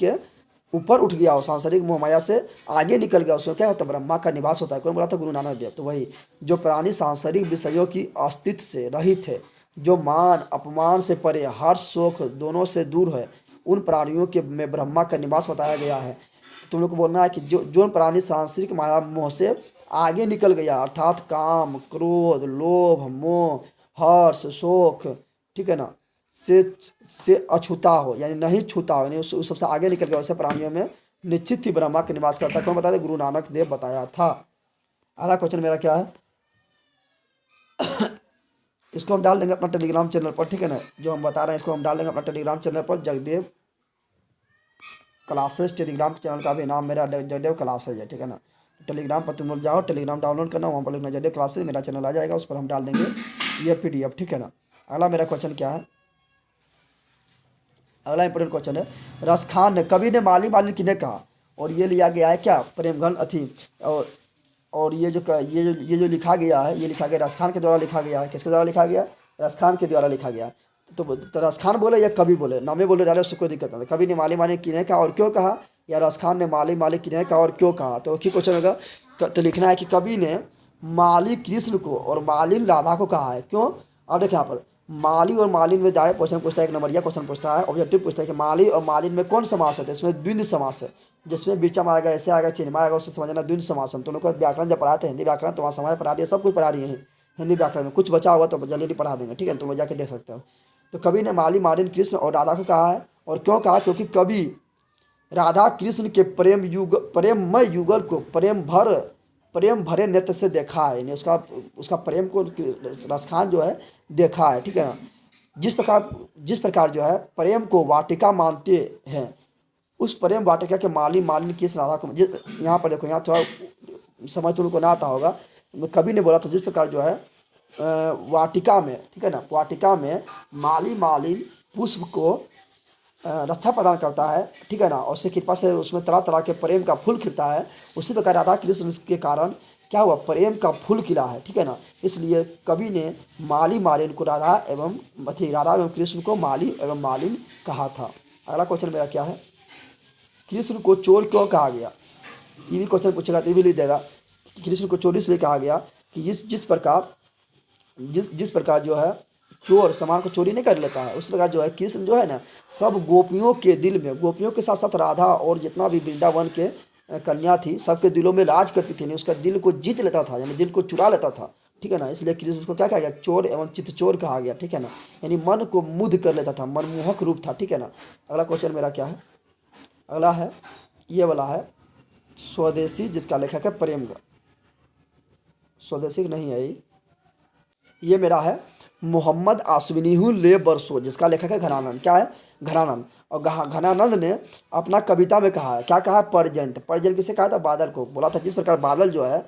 गया, और सांसारिक मोह माया से आगे निकल गया, उसको क्या होता है, ब्रह्मा का निवास होता है। कौन बोला था? गुरु नानक देव। तो वही जो प्राणी सांसारिक विषयों की अस्तित्व से रहित है, जो मान अपमान से परे, हर्ष शोक दोनों से दूर है, उन प्राणियों के में ब्रह्मा का निवास बताया गया है। तुम लोग को बोलना है कि जो प्राणी सांसारिक माया मोह से आगे निकल गया, अर्थात काम क्रोध लोभ मोह हर्ष शोक, ठीक है ना, से से अछूता हो, यानी नहीं छूता हो, यानी उस सबसे आगे निकल गया, वैसे प्राणियों में निश्चित ही ब्रह्मा के निवास करता है। कौन बताया? गुरु नानक देव बताया था। अगला क्वेश्चन मेरा क्या है, इसको हम डाल देंगे अपना टेलीग्राम चैनल पर, ठीक है ना, जो हम बता रहे हैं इसको हम डाल देंगे अपना टेलीग्राम चैनल पर, जगदेव क्लासेस। टेलीग्राम चैनल का भी नाम मेरा जगदेव क्लासेज है, ठीक है ना। टेलीग्राम पर तुम लोग जाओ, टेलीग्राम डाउनलोड करना, वहाँ पर लिखना जगदेव क्लासेज, मेरा चैनल आ जाएगा, उस पर हम डाल देंगे ये PDF, ठीक है ना। अगला मेरा क्वेश्चन क्या है, अगला इंपोर्टेंट क्वेश्चन है, रसखान ने कवि ने माली मालिन किन्हें कहा, और ये लिया गया है क्या, प्रेमघन अथी, और ये जो लिखा गया है, ये लिखा गया रसखान के द्वारा लिखा गया है। किसके द्वारा लिखा गया? रसखान के द्वारा लिखा गया। तो रसखान बोले या कवि बोले, नामे बोले डाले, उससे कोई दिक्कत नहीं। कवि ने माली मालिन किन्हें कहा और क्यों कहा, या रसखान ने माली मालिन किन्हें कहा और क्यों कहा। तो एक ही क्वेश्चन होगा, तो लिखना है कि कवि ने माली कृष्ण को और मालिन राधा को कहा है, क्यों। अब देखिए यहाँ पर माली और मालिन में डायरेक्ट क्वेश्चन पूछता है, एक नंबरिया क्वेश्चन पूछता है, ऑब्जेक्टिव पूछता है कि माली और मालिन में कौन समास है, तो इसमें द्विंद समास है, जिसमें बीचम आएगा, ऐसे आएगा, चिन्ह में आएगा, उससे समझना द्विंद समास है। तुम लोग को व्याकरण जब पढ़ाते हैं, हिंदी व्याकरण, तो वहाँ समाज पढ़ा दिया, सब कुछ पढ़ा रही है हिंदी व्याकरण में, कुछ बचा हुआ तो जल्दी पढ़ा देंगे, ठीक है, तुम लोग जाके देख सकते हो। तो कवि ने माली मालिन कृष्ण और राधा को कहा है, और क्यों कहा, क्योंकि कवि राधा कृष्ण के प्रेममय युगल को प्रेम भरे नेत्र से देखा है, यानी उसका प्रेम को रसखान जो है देखा है, ठीक है ना। जिस प्रकार जो है प्रेम को वाटिका मानते हैं, उस प्रेम वाटिका के माली मालिनी किस राधा को, यहाँ पर देखो, यहाँ थोड़ा समझ तुमको ना आता होगा, कवि ने बोला था जिस प्रकार जो है वाटिका में, ठीक है ना, वाटिका में माली मालिन पुष्प को रक्षा प्रदान करता है, ठीक है ना, और उससे कृपा से उसमें तरह तरह के प्रेम का फूल खिलता है, उसी प्रकार राधा कृष्ण के कारण क्या हुआ, प्रेम का फूल खिला है, ठीक है ना। इसलिए कवि ने माली मालिन को राधा एवं कृष्ण को माली एवं मालिन कहा था। अगला क्वेश्चन मेरा क्या है, कृष्ण को चोर क्यों कहा गया, ये भी क्वेश्चन पूछेगा तो ये भी लिख देगा। कृष्ण को चोर इसलिए कहा गया कि जिस प्रकार जो है चोर सामान को चोरी नहीं कर लेता है, उस प्रकार जो है कृष्ण जो है ना, सब गोपियों के दिल में, गोपियों के साथ साथ राधा और जितना भी वृंदावन के कन्या थी, सबके दिलों में राज करती थी, उसका दिल को जीत लेता था, यानी दिल को चुरा लेता था, ठीक है ना। इसलिए कृष्ण को क्या कहा गया, चोर एवं चित्त चोर कहा गया, ठीक है ना, यानी मन को मुग्ध कर लेता था, मनमोहक रूप था, ठीक है ना। अगला क्वेश्चन मेरा क्या है, अगला है ये वाला है, स्वदेशी, जिसका लेखक है प्रेमघन, स्वदेशी नहीं है ये मेरा है मोहम्मद आश्विनीहु ले बरसो, जिसका लेखक है घनानंद। क्या है, घनानंद। और घनानंद ने अपना कविता में कहा है, क्या कहा है, परजन किसे कहा था, बादल को। बोला था जिस प्रकार बादल जो है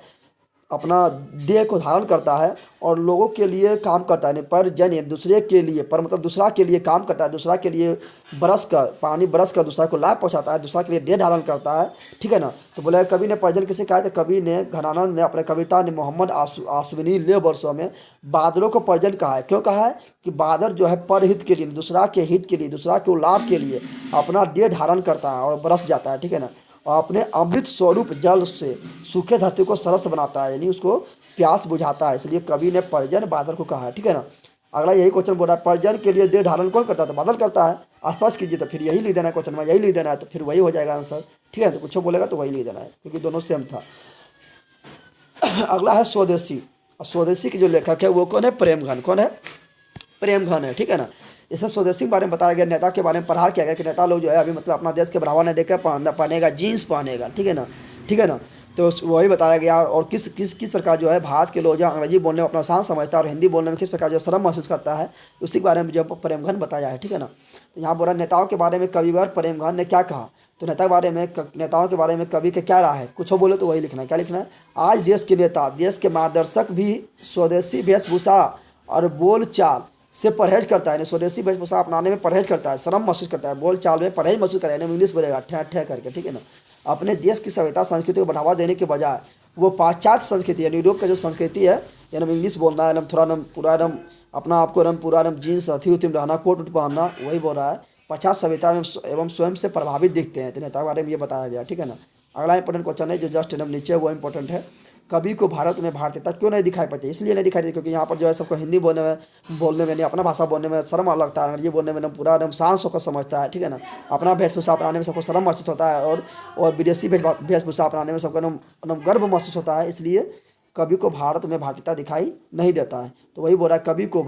अपना देह को धारण करता है और लोगों के लिए काम करता है, पर जन दूसरे के लिए, पर मतलब दूसरा के लिए काम करता है, दूसरा के लिए पानी बरस कर दूसरा को लाभ पहुंचाता है, दूसरा के लिए देह धारण करता है, ठीक है ना। तो बोले कवि ने परजन किसे कहा था, कवि ने घनानंद ने अपने कविता ने मोहम्मद आश्विनी ले वर्षों में बादलों को परजन कहा है। क्यों कहा है कि बादल जो है परहित के लिए, दूसरा के हित के लिए, दूसरा के लाभ के लिए अपना देह धारण करता है और बरस जाता है, ठीक है ना, और अपने अमृत स्वरूप जल से सूखे धरती को सरस बनाता है, यानी उसको प्यास बुझाता है, इसलिए कवि ने परजन बादल को कहा है, ठीक है ना। अगला यही क्वेश्चन बोल रहा है, परजन के लिए देह धारण कौन करता है, तो बादल करता है। आसपास कीजिए तो फिर यही लिख देना है, क्वेश्चन में यही लिख देना है, तो फिर वही हो जाएगा आंसर, ठीक है। तो कुछ बोलेगा तो वही लिख देना है, क्योंकि दोनों सेम था। अगला है स्वदेशी, और स्वदेशी के जो लेखक है वो कौन है, प्रेमघन। कौन है, प्रेमघन है, ठीक है ना। इससे स्वदेशी के बारे में बताया गया, नेता के बारे में पढ़ा किया गया कि नेता लोग जो है अभी मतलब अपना देश के बढ़ावा नहीं देकर पहनेगा, जीन्स पहनेगा, ठीक है ना, ठीक है ना। तो वही बताया गया, और किस प्रकार जो है भारत के लोग जो अंग्रेजी बोलने में अपना आसान समझता है और हिंदी बोलने में किस प्रकार जो शर्म महसूस करता है, उसी के बारे में जो प्रेमघन बताया है, ठीक है ना। तो यहाँ बोला नेताओं के बारे में कविवर प्रेमघन ने क्या कहा, तो नेताओं के बारे में कवि के क्या राय है, कुछ हो बोले तो वही लिखना है। क्या लिखना है, आज देश के नेता, देश के मार्गदर्शक भी स्वदेशी वेशभूषा और बोल चाल से परहेज करता है, स्वदेशी वेशभूषा अपनाने में परहेज करता है, शर्म महसूस करता है, बोल चाल में परहेज महसूस करता है, इंग्लिश बोलेगा ठह ठह करके, ठीक है ना। अपने देश की सभ्यता संस्कृति को बढ़ावा देने के बजाय वो पाश्चात्य संस्कृति यानी यूरोप का जो संस्कृति है, यानी इंग्लिश बोलना है, एकदम थोड़ा एकदम पूरा एकदम अपना आपको एकदम पूरा एकदम जीन्स अथी उथी में रहना, कोट उट पहनना, वही बोल रहा है। पश्चात सभ्यता एवं स्वयं से प्रभावित दिखते हैं, तो नेता के बारे में ये बताया गया, ठीक है ना। अगला इंपॉर्टेंट क्वेश्चन है जो जस्ट एकदम नीचे है, वो इंपॉर्टेंट है। कवि को भारत में भारतीयता क्यों नहीं दिखाई पड़ती? इसलिए नहीं दिखाई देती क्योंकि यहाँ पर जो है सबको हिंदी बोलने में नहीं, अपना भाषा बोलने में शर्म लगता है, अंग्रेजी बोलने में एकदम पूरा एकदम शांत होकर समझता है, ठीक है ना। अपना वेशभूषा अपनाने में सबको शर्म महसूस होता है, और विदेशी वेशभूषा अपनाने में सबको एकदम एकदम गर्व महसूस होता है, इसलिए कवि को भारत में भारतीयता दिखाई नहीं देता है। तो वही बोल रहा है, कवि को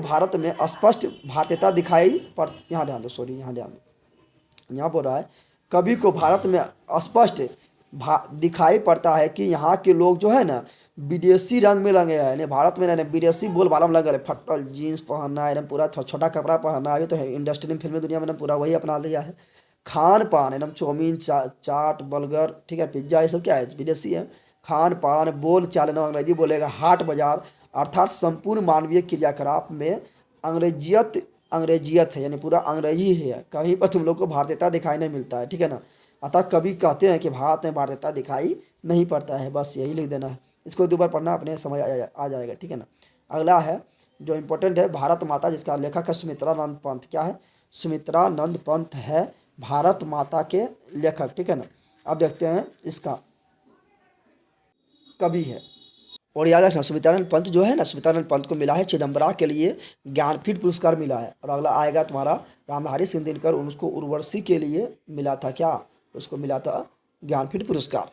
भारत में स्पष्ट भारतीयता दिखाई पड़, यहाँ ध्यान दो, सॉरी यहाँ ध्यान दो, यहाँ बोल रहा है कवि को भारत में स्पष्ट दिखाई पड़ता है कि यहाँ के लोग जो है ना विदेशी रंग में लगे हैं, भारत में ना विदेशी बोल बाला में लगे, फटल जीन्स पहनना है, एकदम पूरा छोटा कपड़ा पहनना है, तो है इंडस्ट्री फिल्मी दुनिया में पूरा वही अपना लिया है। खान पान एकदम चाउमीन चाट बर्गर, ठीक है, पिज्जा, ये सब क्या है, विदेशी है। खान पान बोल चाल एकदम अंग्रेजी बोलेगा, हाट बाजार, अर्थात संपूर्ण मानवीय क्रियाकलाप में अंग्रेजियत है, यानी पूरा अंग्रेजी है। कहीं पर तुम लोग को भारतीयता दिखाई नहीं मिलता है, ठीक है ना। अतः कभी कहते हैं कि भारत में भारतीयता दिखाई नहीं पड़ता है, बस यही लिख देना है। इसको दो बार पढ़ना, अपने समझ आ जाएगा, ठीक है ना। अगला है जो इम्पोर्टेंट है, भारत माता, जिसका लेखक है सुमित्रानंद पंत। क्या है? सुमित्रानंद पंत है भारत माता के लेखक, ठीक है ना। अब देखते हैं इसका कवि है। और याद रखना, सुमित्रानंद पंत जो है ना, सुमित्रानंद पंत को मिला है चिदम्बरा के लिए ज्ञानपीठ पुरस्कार मिला है। और अगला आएगा तुम्हारा रामधारी सिंह दिनकर, उनको उर्वशी के लिए मिला था, क्या उसको मिला था ज्ञानपीठ पुरस्कार।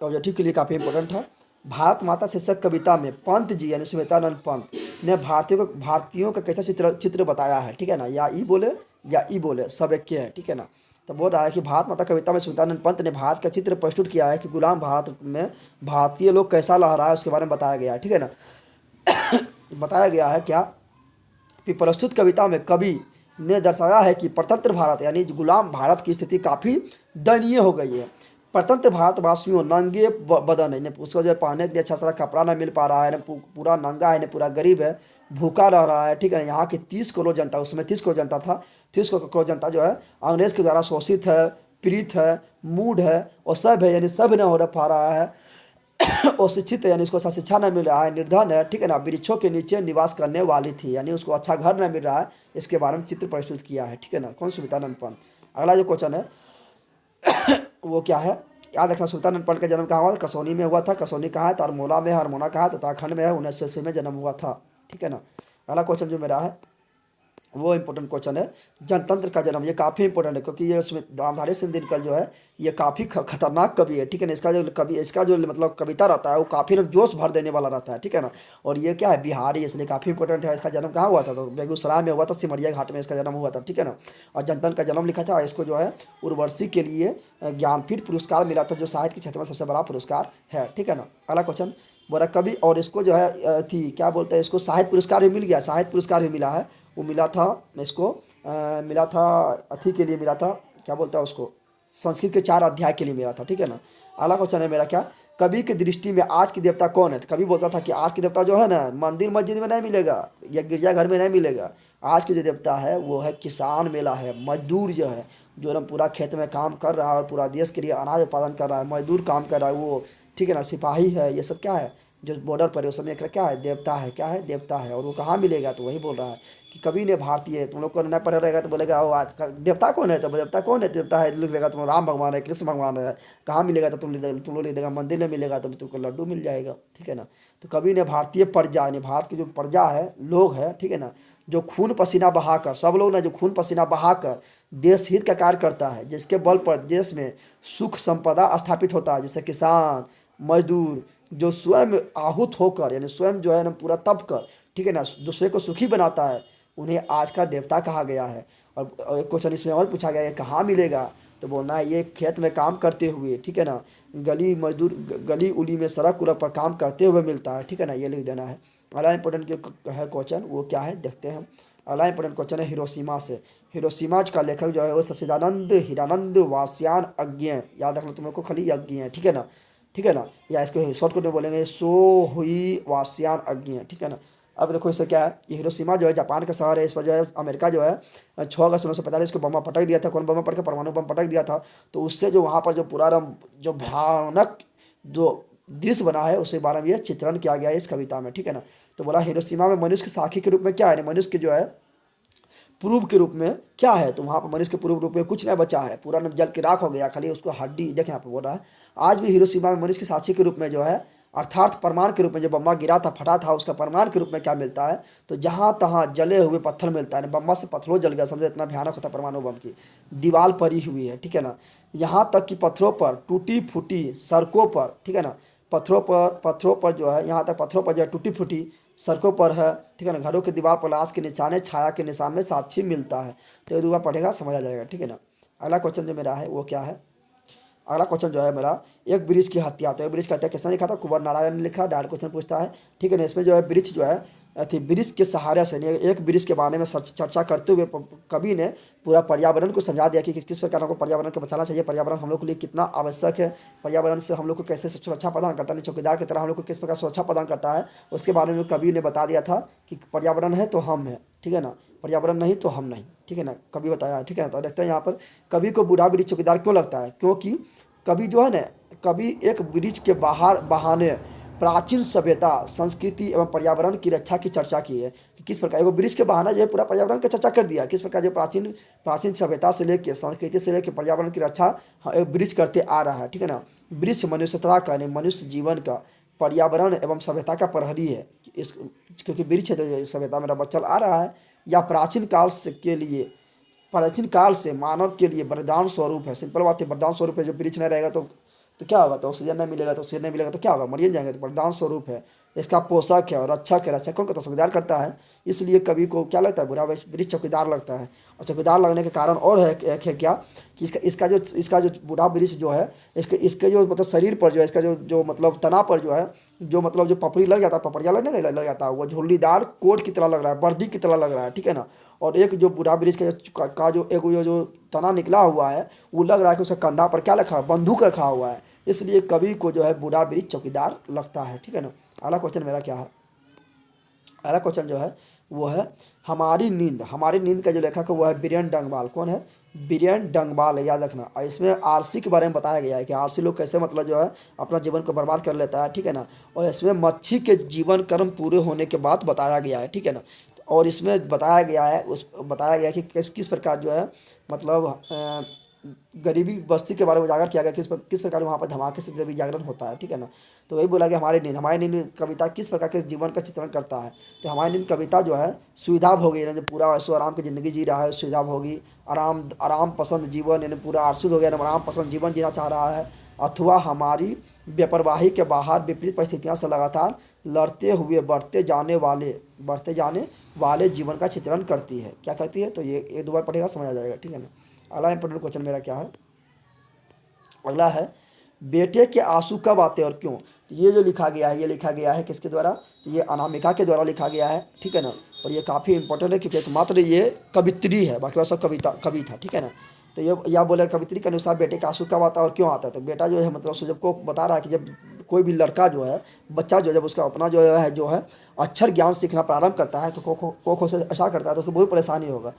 ऑब्जेक्टिव के लिए काफ़ी इंपॉर्टेंट था। भारत माता शीर्षक कविता में पंत जी यानी सुमित्रानंद पंत ने भारतीयों का कैसा चित्र बताया है, ठीक है ना। या ई बोले या ई बोले, सब एक के है, ठीक है ना। तो बोल रहा है कि भारत माता कविता में सुमित्रानंद पंत ने भारत का चित्र प्रस्तुत किया है कि गुलाम भारत में भारतीय लोग कैसा लहराया, उसके बारे में बताया गया है, ठीक है ना। बताया गया है क्या कि प्रस्तुत कविता में कवि ने दर्शाया है कि परतंत्र भारत यानी गुलाम भारत की स्थिति काफ़ी दयनीय हो गई है। परतंत्र भारतवासियों नंगे बदन है, उसको जो पहनने के लिए अच्छा सारा कपड़ा ना मिल पा रहा है, पूरा नंगा है, पूरा गरीब है, भूखा रह रहा है, ठीक है ना। यहाँ की 30 करोड़ जनता, उसमें 30 करोड़ जनता था, 30 करोड़ जनता जो है अंग्रेज के द्वारा शोषित है, पीड़ित है, मूड है, और सब है, यानी सब न हो पा रहा है। और शिक्षित है, यानी उसको अच्छा शिक्षा नहीं मिल रहा है, निर्धन है, ठीक है ना, वृक्षों के नीचे निवास करने वाली थी, यानी उसको अच्छा घर नहीं मिल रहा है। इसके बारे में चित्र प्रस्तुत किया है, ठीक है ना। कौन? सुमित्रानंद पंत। अगला जो क्वेश्चन है वो क्या है, याद रखना। सुमित्रानंद पंत का जन्म कहाँ हुआ? कसौनी में हुआ था। कसौनी कहाँ है? तो हरमोला में है। हरमोला कहाँ है? तो उत्तराखंड में है। 1980 में जन्म हुआ था, ठीक है ना। अगला क्वेश्चन जो मेरा है वो इंपॉर्टेंट क्वेश्चन है, जनतंत्र का जन्म। ये काफ़ी इंपॉर्टेंट है क्योंकि ये रामधारी सिंह दिनकर जो है ये काफ़ी खतरनाक कवि है, ठीक है ना। इसका जो मतलब कविता रहता है वो काफ़ी ना जोश भर देने वाला रहता है, ठीक है ना। और ये क्या है, बिहारी, इसलिए काफ़ी इंपॉर्टेंट है। इसका जन्म कहाँ हुआ था? तो बेगूसराय में हुआ था, सिमरिया घाट में इसका जन्म हुआ था, ठीक है ना। और जनतंत्र का जन्म लिखा था। इसको जो है उर्वशी के लिए ज्ञानपीठ पुरस्कार मिला था, जो साहित्य के क्षेत्र में सबसे बड़ा पुरस्कार है, ठीक है ना। अगला क्वेश्चन बोला कवि, और इसको जो है थी क्या बोलते हैं, इसको साहित्य पुरस्कार भी मिल गया, साहित्य पुरस्कार भी मिला है। वो मिला था इसको मिला था अथी के लिए मिला था, क्या बोलता है उसको, संस्कृत के 4 अध्याय के लिए मिला था, ठीक है ना। अगला क्वेश्चन है मेरा क्या, कवि की दृष्टि में आज की देवता कौन है? तो कवि बोलता था कि आज की देवता जो है ना मंदिर मस्जिद में नहीं मिलेगा या गिरजाघर में नहीं मिलेगा। आज की जो देवता है वो है किसान मेला है, मजदूर जो है, जो ना पूरा खेत में काम कर रहा है और पूरा देश के लिए अनाज उत्पादन कर रहा है, मजदूर काम कर रहा है वो, ठीक है ना। सिपाही है, ये सब क्या है जो बॉर्डर पर है, उस समय क्या है, देवता है, क्या है, देवता है। और वो कहाँ मिलेगा? तो वही बोल रहा है कि कवि ने भारतीय, तुम लोग को न पढ़ा रहेगा तो बोलेगा वो देवता कौन है? तो देवता कौन है? देवता है लिख देगा तुम राम भगवान है, कृष्ण भगवान है। कहाँ मिलेगा? तो तुम लोग लिख देगा मंदिर में मिलेगा तो तुमको लड्डू मिल जाएगा, ठीक है ना। तो कवि ने भारतीय प्रजा यानी भारत की जो प्रजा है, लोग है, ठीक है ना, जो खून पसीना बहाकर, सब लोग ना जो खून पसीना बहाकर देश हित का कार्य करता है, जिसके बल पर देश में सुख संपदा स्थापित होता है, जैसे किसान, मजदूर, जो स्वयं आहूत होकर यानी स्वयं जो है ना पूरा तप कर, ठीक है ना, दूसरे को सुखी बनाता है, उन्हें आज का देवता कहा गया है। और एक क्वेश्चन इसमें और पूछा गया है, कहाँ मिलेगा? तो बोलना है ये खेत में काम करते हुए, ठीक है ना, गली उली में सड़क उड़क पर काम करते हुए मिलता है, ठीक है ना, ये लिख देना है। अगला इंपॉर्टेंट जो है क्वेश्चन वो क्या है देखते हैं। अगला इंपॉर्टेंट क्वेश्चन है हिरोशिमा से। हिरोशिमा का लेखक जो है वो सच्चिदानंद हीरानंद वासयान अज्ञ, याद रखना तुम लोग को, खाली अज्ञ है, ठीक है ना, ठीक है ना। या इसको शॉर्टकट में बोलेंगे सो हुई वासयान अज्ञ, ठीक है ना। अब देखो इससे क्या है, ये हिरोशिमा जो है जापान का शहर है, इस पर जो है अमेरिका जो है 6 अगस्त 1945 को बम पटक दिया था। कौन बम पटक के? परमाणु बम पटक दिया था। तो उससे जो वहाँ पर जो पूरा जो भयानक जो दृश्य बना है उसके बारे में ये चित्रण किया गया है इस कविता में, ठीक है ना। तो बोला हिरोशिमा में मनुष्य के साथी के रूप में क्या है, मनुष्य के जो है पूर्व के रूप में क्या है, तो वहाँ पर मनुष्य के पूर्व रूप में कुछ नहीं बचा है, पूरा न जल के राख हो गया, खाली उसको हड्डी। देखें यहाँ पर बोल रहा है आज भी हिरोशिमा में मनुष्य के साक्षी के रूप में जो है अर्थात परमाणु के रूप में, जो बम्मा गिरा था फटा था उसका परमाणु के रूप में क्या मिलता है, तो जहाँ तहाँ जले हुए पत्थर मिलता है। बम्मा से पत्थरों जल गया, समझो इतना भयानक होता है परमाणु बम की। दीवार पड़ी हुई है, ठीक है ना, यहाँ तक कि पत्थरों पर टूटी फूटी सड़कों पर, ठीक है ना, पत्थरों पर जो है यहाँ तक पत्थरों पर जो है टूटी फूटी सड़कों पर है, ठीक है ना, घरों की दीवार पर लाश के निशाने छाया के निशान में साक्षी मिलता है। तो ये दुआ पढ़ेगा समझ आ जाएगा, ठीक है ना। अगला क्वेश्चन जो मेरा है वो क्या है, अगला क्वेश्चन जो है मेरा एक ब्रिज की हत्या। तो एक ब्रिज की हत्या किसने लिखा था, कुंवर नारायण ने लिखा। डायरेक्ट क्वेश्चन पूछता है, ठीक है ना। इसमें जो है ब्रिज जो है थी ब्रिज के सहारे से एक ब्रिज के बारे में चर्चा करते हुए कवि ने पूरा पर्यावरण को समझा दिया कि किस प्रकार हमको पर्यावरण को बचाना चाहिए, पर्यावरण हम लोग के लिए कितना आवश्यक है, पर्यावरण से हम लोग को कैसे सुरक्षा प्रदान करता है, चौकीदार की तरह हम लोग को किस प्रकार सुरक्षा प्रदान करता है, उसके बारे में कवि ने बता दिया था कि पर्यावरण है तो हम है, ठीक है ना, पर्यावरण नहीं तो हम नहीं, ठीक है ना, कवि बताया, ठीक है। तो देखते हैं यहाँ पर कवि को बूढ़ा ब्रिज चौकीदार क्यों लगता है, क्योंकि कवि जो है ना, कवि एक ब्रिज के बाहर बहाने प्राचीन सभ्यता संस्कृति एवं पर्यावरण की रक्षा की चर्चा की है कि किस प्रकार एगो ब्रिज के बहाना जो है पूरा पर्यावरण की चर्चा कर दिया, किस प्रकार जो प्राचीन प्राचीन सभ्यता से लेकर संस्कृति से लेकर पर्यावरण की रक्षा एक ब्रिज करते आ रहा है, ठीक है ना। ब्रिज मनुष्यता का यानी मनुष्य जीवन का पर्यावरण एवं सभ्यता का प्रहरी है, इस क्योंकि ब्रिज है तो सभ्यता मेरा बच्चल आ रहा है, या प्राचीन काल से के लिए प्राचीन काल से मानव के लिए वरदान स्वरूप है। सिंपल बात है, वरदान स्वरूप है। जो ब्रिज नहीं रहेगा तो क्या होगा, तो ऑक्सीजन नहीं मिलेगा, तो ऑक्सीजन नहीं मिलेगा तो क्या होगा, मरिए जाएंगे। तो वरदान स्वरूप है, इसका पोषक है और रक्षक है। रक्षक कौन करता है, चौकीदार करता है। इसलिए कवि को क्या लगता है, बुरा ब्रिज चौकीदार लगता है। और चौकीदार लगने के कारण और है एक है क्या कि इसका जो बूढ़ा ब्रिज जो है इसके जो मतलब शरीर पर जो है इसका जो मतलब तना पर जो है जो मतलब जो पपड़ी लग जाता है, पपड़िया लग जाता है, वो झुर्रीदार कोट की तरह लग रहा है, वर्दी की तरह लग रहा है, ठीक है ना। और एक जो बूढ़ा ब्रिज का जो एक जो तना निकला हुआ है वो लग रहा है कि उसके कंधा पर क्या रखा है, बंदूक रखा हुआ है। इसलिए कवि को जो है बूढ़ा ब्रिज चौकीदार लगता है, ठीक है ना। अगला क्वेश्चन मेरा क्या है, अगला क्वेश्चन जो है वो है हमारी नींद। हमारी नींद का जो लेखक है वो है बीरेन डंगवाल। कौन है, बीरेन डंगवाल है, याद रखना। और इसमें आरसी के बारे में बताया गया है कि आरसी लोग कैसे मतलब जो है अपना जीवन को बर्बाद कर लेता है, ठीक है ना। और इसमें मच्छी के जीवन कर्म पूरे होने के बाद बताया गया है, ठीक है ना। और इसमें बताया गया कि किस प्रकार जो है मतलब गरीबी बस्ती के बारे में उजागर किया गया, किस प्रकार वहाँ पर धमाके से जब जागरण होता है, ठीक है ना। तो वही बोला कि हमारी नींद कविता किस प्रकार के जीवन का चित्रण करता है। तो हमारी नींद कविता जो है सुविधा भोगी यानी पूरा ऐसो आराम की ज़िंदगी जी रहा है, सुविधा भोगी आराम पसंद जीवन यानी पूरा आरसी हो गया, आराम पसंद जीवन जीना चाह रहा है, अथवा हमारी बेपरवाही के बाहर विपरीत परिस्थितियों से लगातार लड़ते हुए बढ़ते जाने वाले जीवन का चित्रण करती है। क्या करती है, तो ये एक दो बार पढ़ेगा समझ आ जाएगा, ठीक है ना। अगला इंपॉर्टेंट क्वेश्चन मेरा क्या है, अगला है बेटे के आंसू कब आते और क्यों। तो ये जो लिखा गया है ये लिखा गया है किसके द्वारा, तो ये अनामिका के द्वारा लिखा गया है, ठीक है ना। और ये काफ़ी इंपॉर्टेंट है क्योंकि मात्र ये कवित्री है, बाकी सब कवि था, ठीक है ना। तो ये या बोले कवित्री के अनुसार बेटे का आंसू कब आता है और क्यों आता है। तो बेटा जो है मतलब सुजब को बता रहा है कि जब कोई भी लड़का जो है बच्चा जब उसका अपना जो है अक्षर ज्ञान सीखना प्रारंभ करता है तो को से ऐसा करता है तो उसको बहुत परेशानी होगा।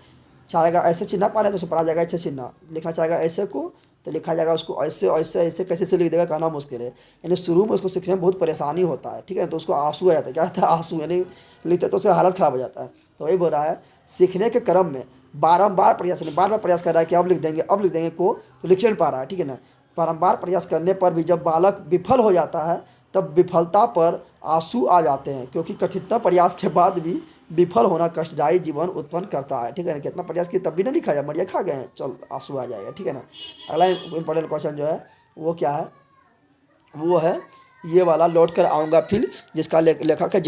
चाहेगा ऐसे चिन्ह पा रहे तो उसे पढ़ा जाएगा ऐसे चिन्ह, लिखना चाहेगा ऐसे को तो लिखा जाएगा उसको ऐसे ऐसे ऐसे कैसे से लिख देगा, कहना मुश्किल है। यानी शुरू में उसको सीखने में बहुत परेशानी होता है, ठीक है। तो उसको आंसू आ जाता है, क्या होता है आंसू, यानी लिखते तो उसका हालत ख़राब हो जाता है। तो वही बोल रहा है सीखने के क्रम में बार बार प्रयास कर रहा है कि अब लिख देंगे को तो लिख नहीं पा रहा है, ठीक है ना। बारम्बार प्रयास करने पर भी जब बालक विफल हो जाता है तब विफलता पर आंसू आ जाते हैं, क्योंकि कठिनता प्रयास के बाद भी विफल होना कष्टदायी जीवन उत्पन्न करता है, ठीक है ना। कितना प्रयास किया तब भी नहीं खाया, मरिया खा गए हैं, चल आंसू आ जाएगा, ठीक है ना। अगला इंपॉर्टेंट क्वेश्चन जो है वो क्या है, वो है ये वाला लौट कर आऊँगा फिर, जिसका लेखक है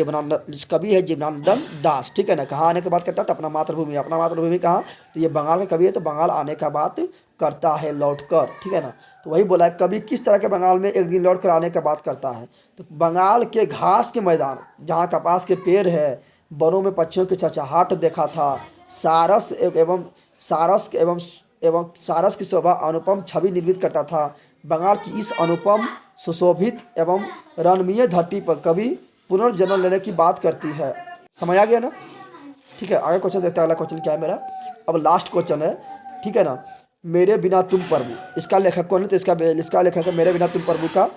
कवि है जीवनानंदन दास, ठीक है ना। कहाँ आने की बात करता है तो अपना मातृभूमि कहाँ, तो ये बंगाल का कवि है तो बंगाल आने का बात करता है लौट कर, ठीक है ना। तो वही बोला है कवि किस तरह के बंगाल में एक दिन लौट कर आने का बात करता है। तो बंगाल के घास के मैदान जहाँ कपास के पेड़ है, वनों में पक्षियों की चहचहाट देखा था, सारस की शोभा अनुपम छवि निर्मित करता था। बंगाल की इस अनुपम सुशोभित एवं रमणीय धरती पर कवि पुनर्जन्म लेने की बात करती है। समझ आ गया ना, ठीक है। आगे क्वेश्चन देखते हैं, अगला क्वेश्चन क्या है मेरा, अब लास्ट क्वेश्चन है, ठीक है ना। मेरे बिना तुम प्रभु, इसका लेखक कौन है, तो इसका लेखक है मेरे बिना तुम प्रभु का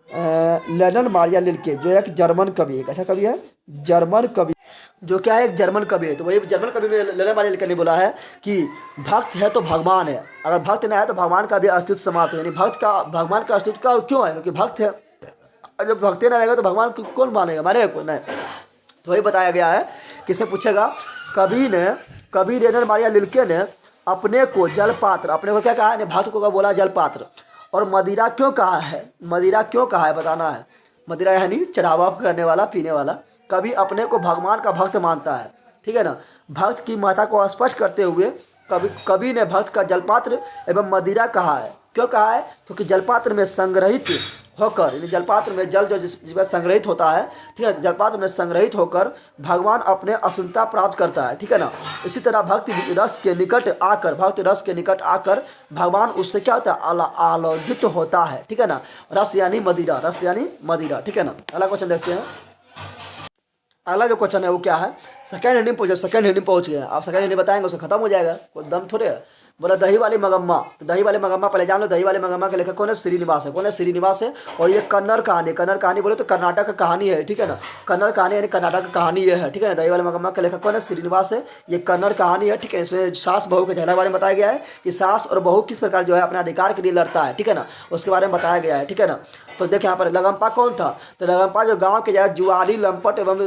लेनन मारिया लिल्के जो एक जर्मन कवि है। कैसा कवि है? जर्मन कवि, जो क्या है, एक जर्मन कवि है। तो वही जर्मन कवि में लेनन मारिया लिल्के ने बोला है कि भक्त है तो भगवान है, अगर भक्त ना है तो भगवान का भी अस्तित्व समाप्त है। यानी भक्त का, भगवान का अस्तित्व का क्यों है? क्योंकि भक्त है। और जब भक्ति ना रहेगा तो भगवान को कौन मानेगा? मानेगा कौन? नहीं। तो वही बताया गया है। किससे पूछेगा? कवि लेनन मारिया लिल्के ने अपने को जलपात्र, अपने को क्या कहा है? भक्त को क्या बोला? जलपात्र। और मदिरा क्यों कहा है? मदिरा क्यों कहा है बताना है। मदिरा यानी चढ़ावा करने वाला, पीने वाला। कभी अपने को भगवान का भक्त मानता है, ठीक है ना। भक्त की महत्ता को स्पष्ट करते हुए कवि ने भक्त का जलपात्र एवं मदिरा कहा है। क्यों कहा है? क्योंकि जलपात्र में संग्रहित होकर, यानी जलपात्र में जल जो जिसमें संग्रहित होता है, ठीक है, जलपात्र में संग्रहित होकर भगवान अपने अशुद्धता प्राप्त करता है, ठीक है ना। इसी तरह भक्ति रस के निकट आकर भगवान उससे क्या होता है? आलोकित होता है, ठीक है ना। रस यानी मदिरा, ठीक है ना। अगला क्वेश्चन देखते हैं। अगला जो क्वेश्चन है वो क्या है? सेकंड हेडिंग पहुंच गए। आप सेकंड हेडिंग बताएंगे उससे खत्म हो जाएगा, कोई दम थोड़े है। बोला दही वाली मगम्मा। तो दही वाली मगम्मा पहले जान लो। दही वाली मगम्मा के लेखक कौन है? श्रीनिवास है। कौन है? श्रीनिवास है। और ये कन्नड़ कहानी बोले तो कर्नाटक का कहानी है, ठीक है ना। कन्नड़ कहानी यानी कर्नाटक का कहानी ये है, ठीक है ना। दही वाली मगम्मा के लेखक कौन है? श्रीनिवास है। ये कन्नड़ कहानी है, ठीक है। इसमें सास बहू के झगड़ा के बारे में बताया गया है कि सास और बहू किस प्रकार जो है अपने अधिकार के लिए लड़ता है, ठीक है ना। उसके बारे में बताया गया है, ठीक है ना। तो देखिए यहाँ पर लगम्पा कौन था? तो लगम्पा जो गांव के जगह जुआरी, लंपट एवं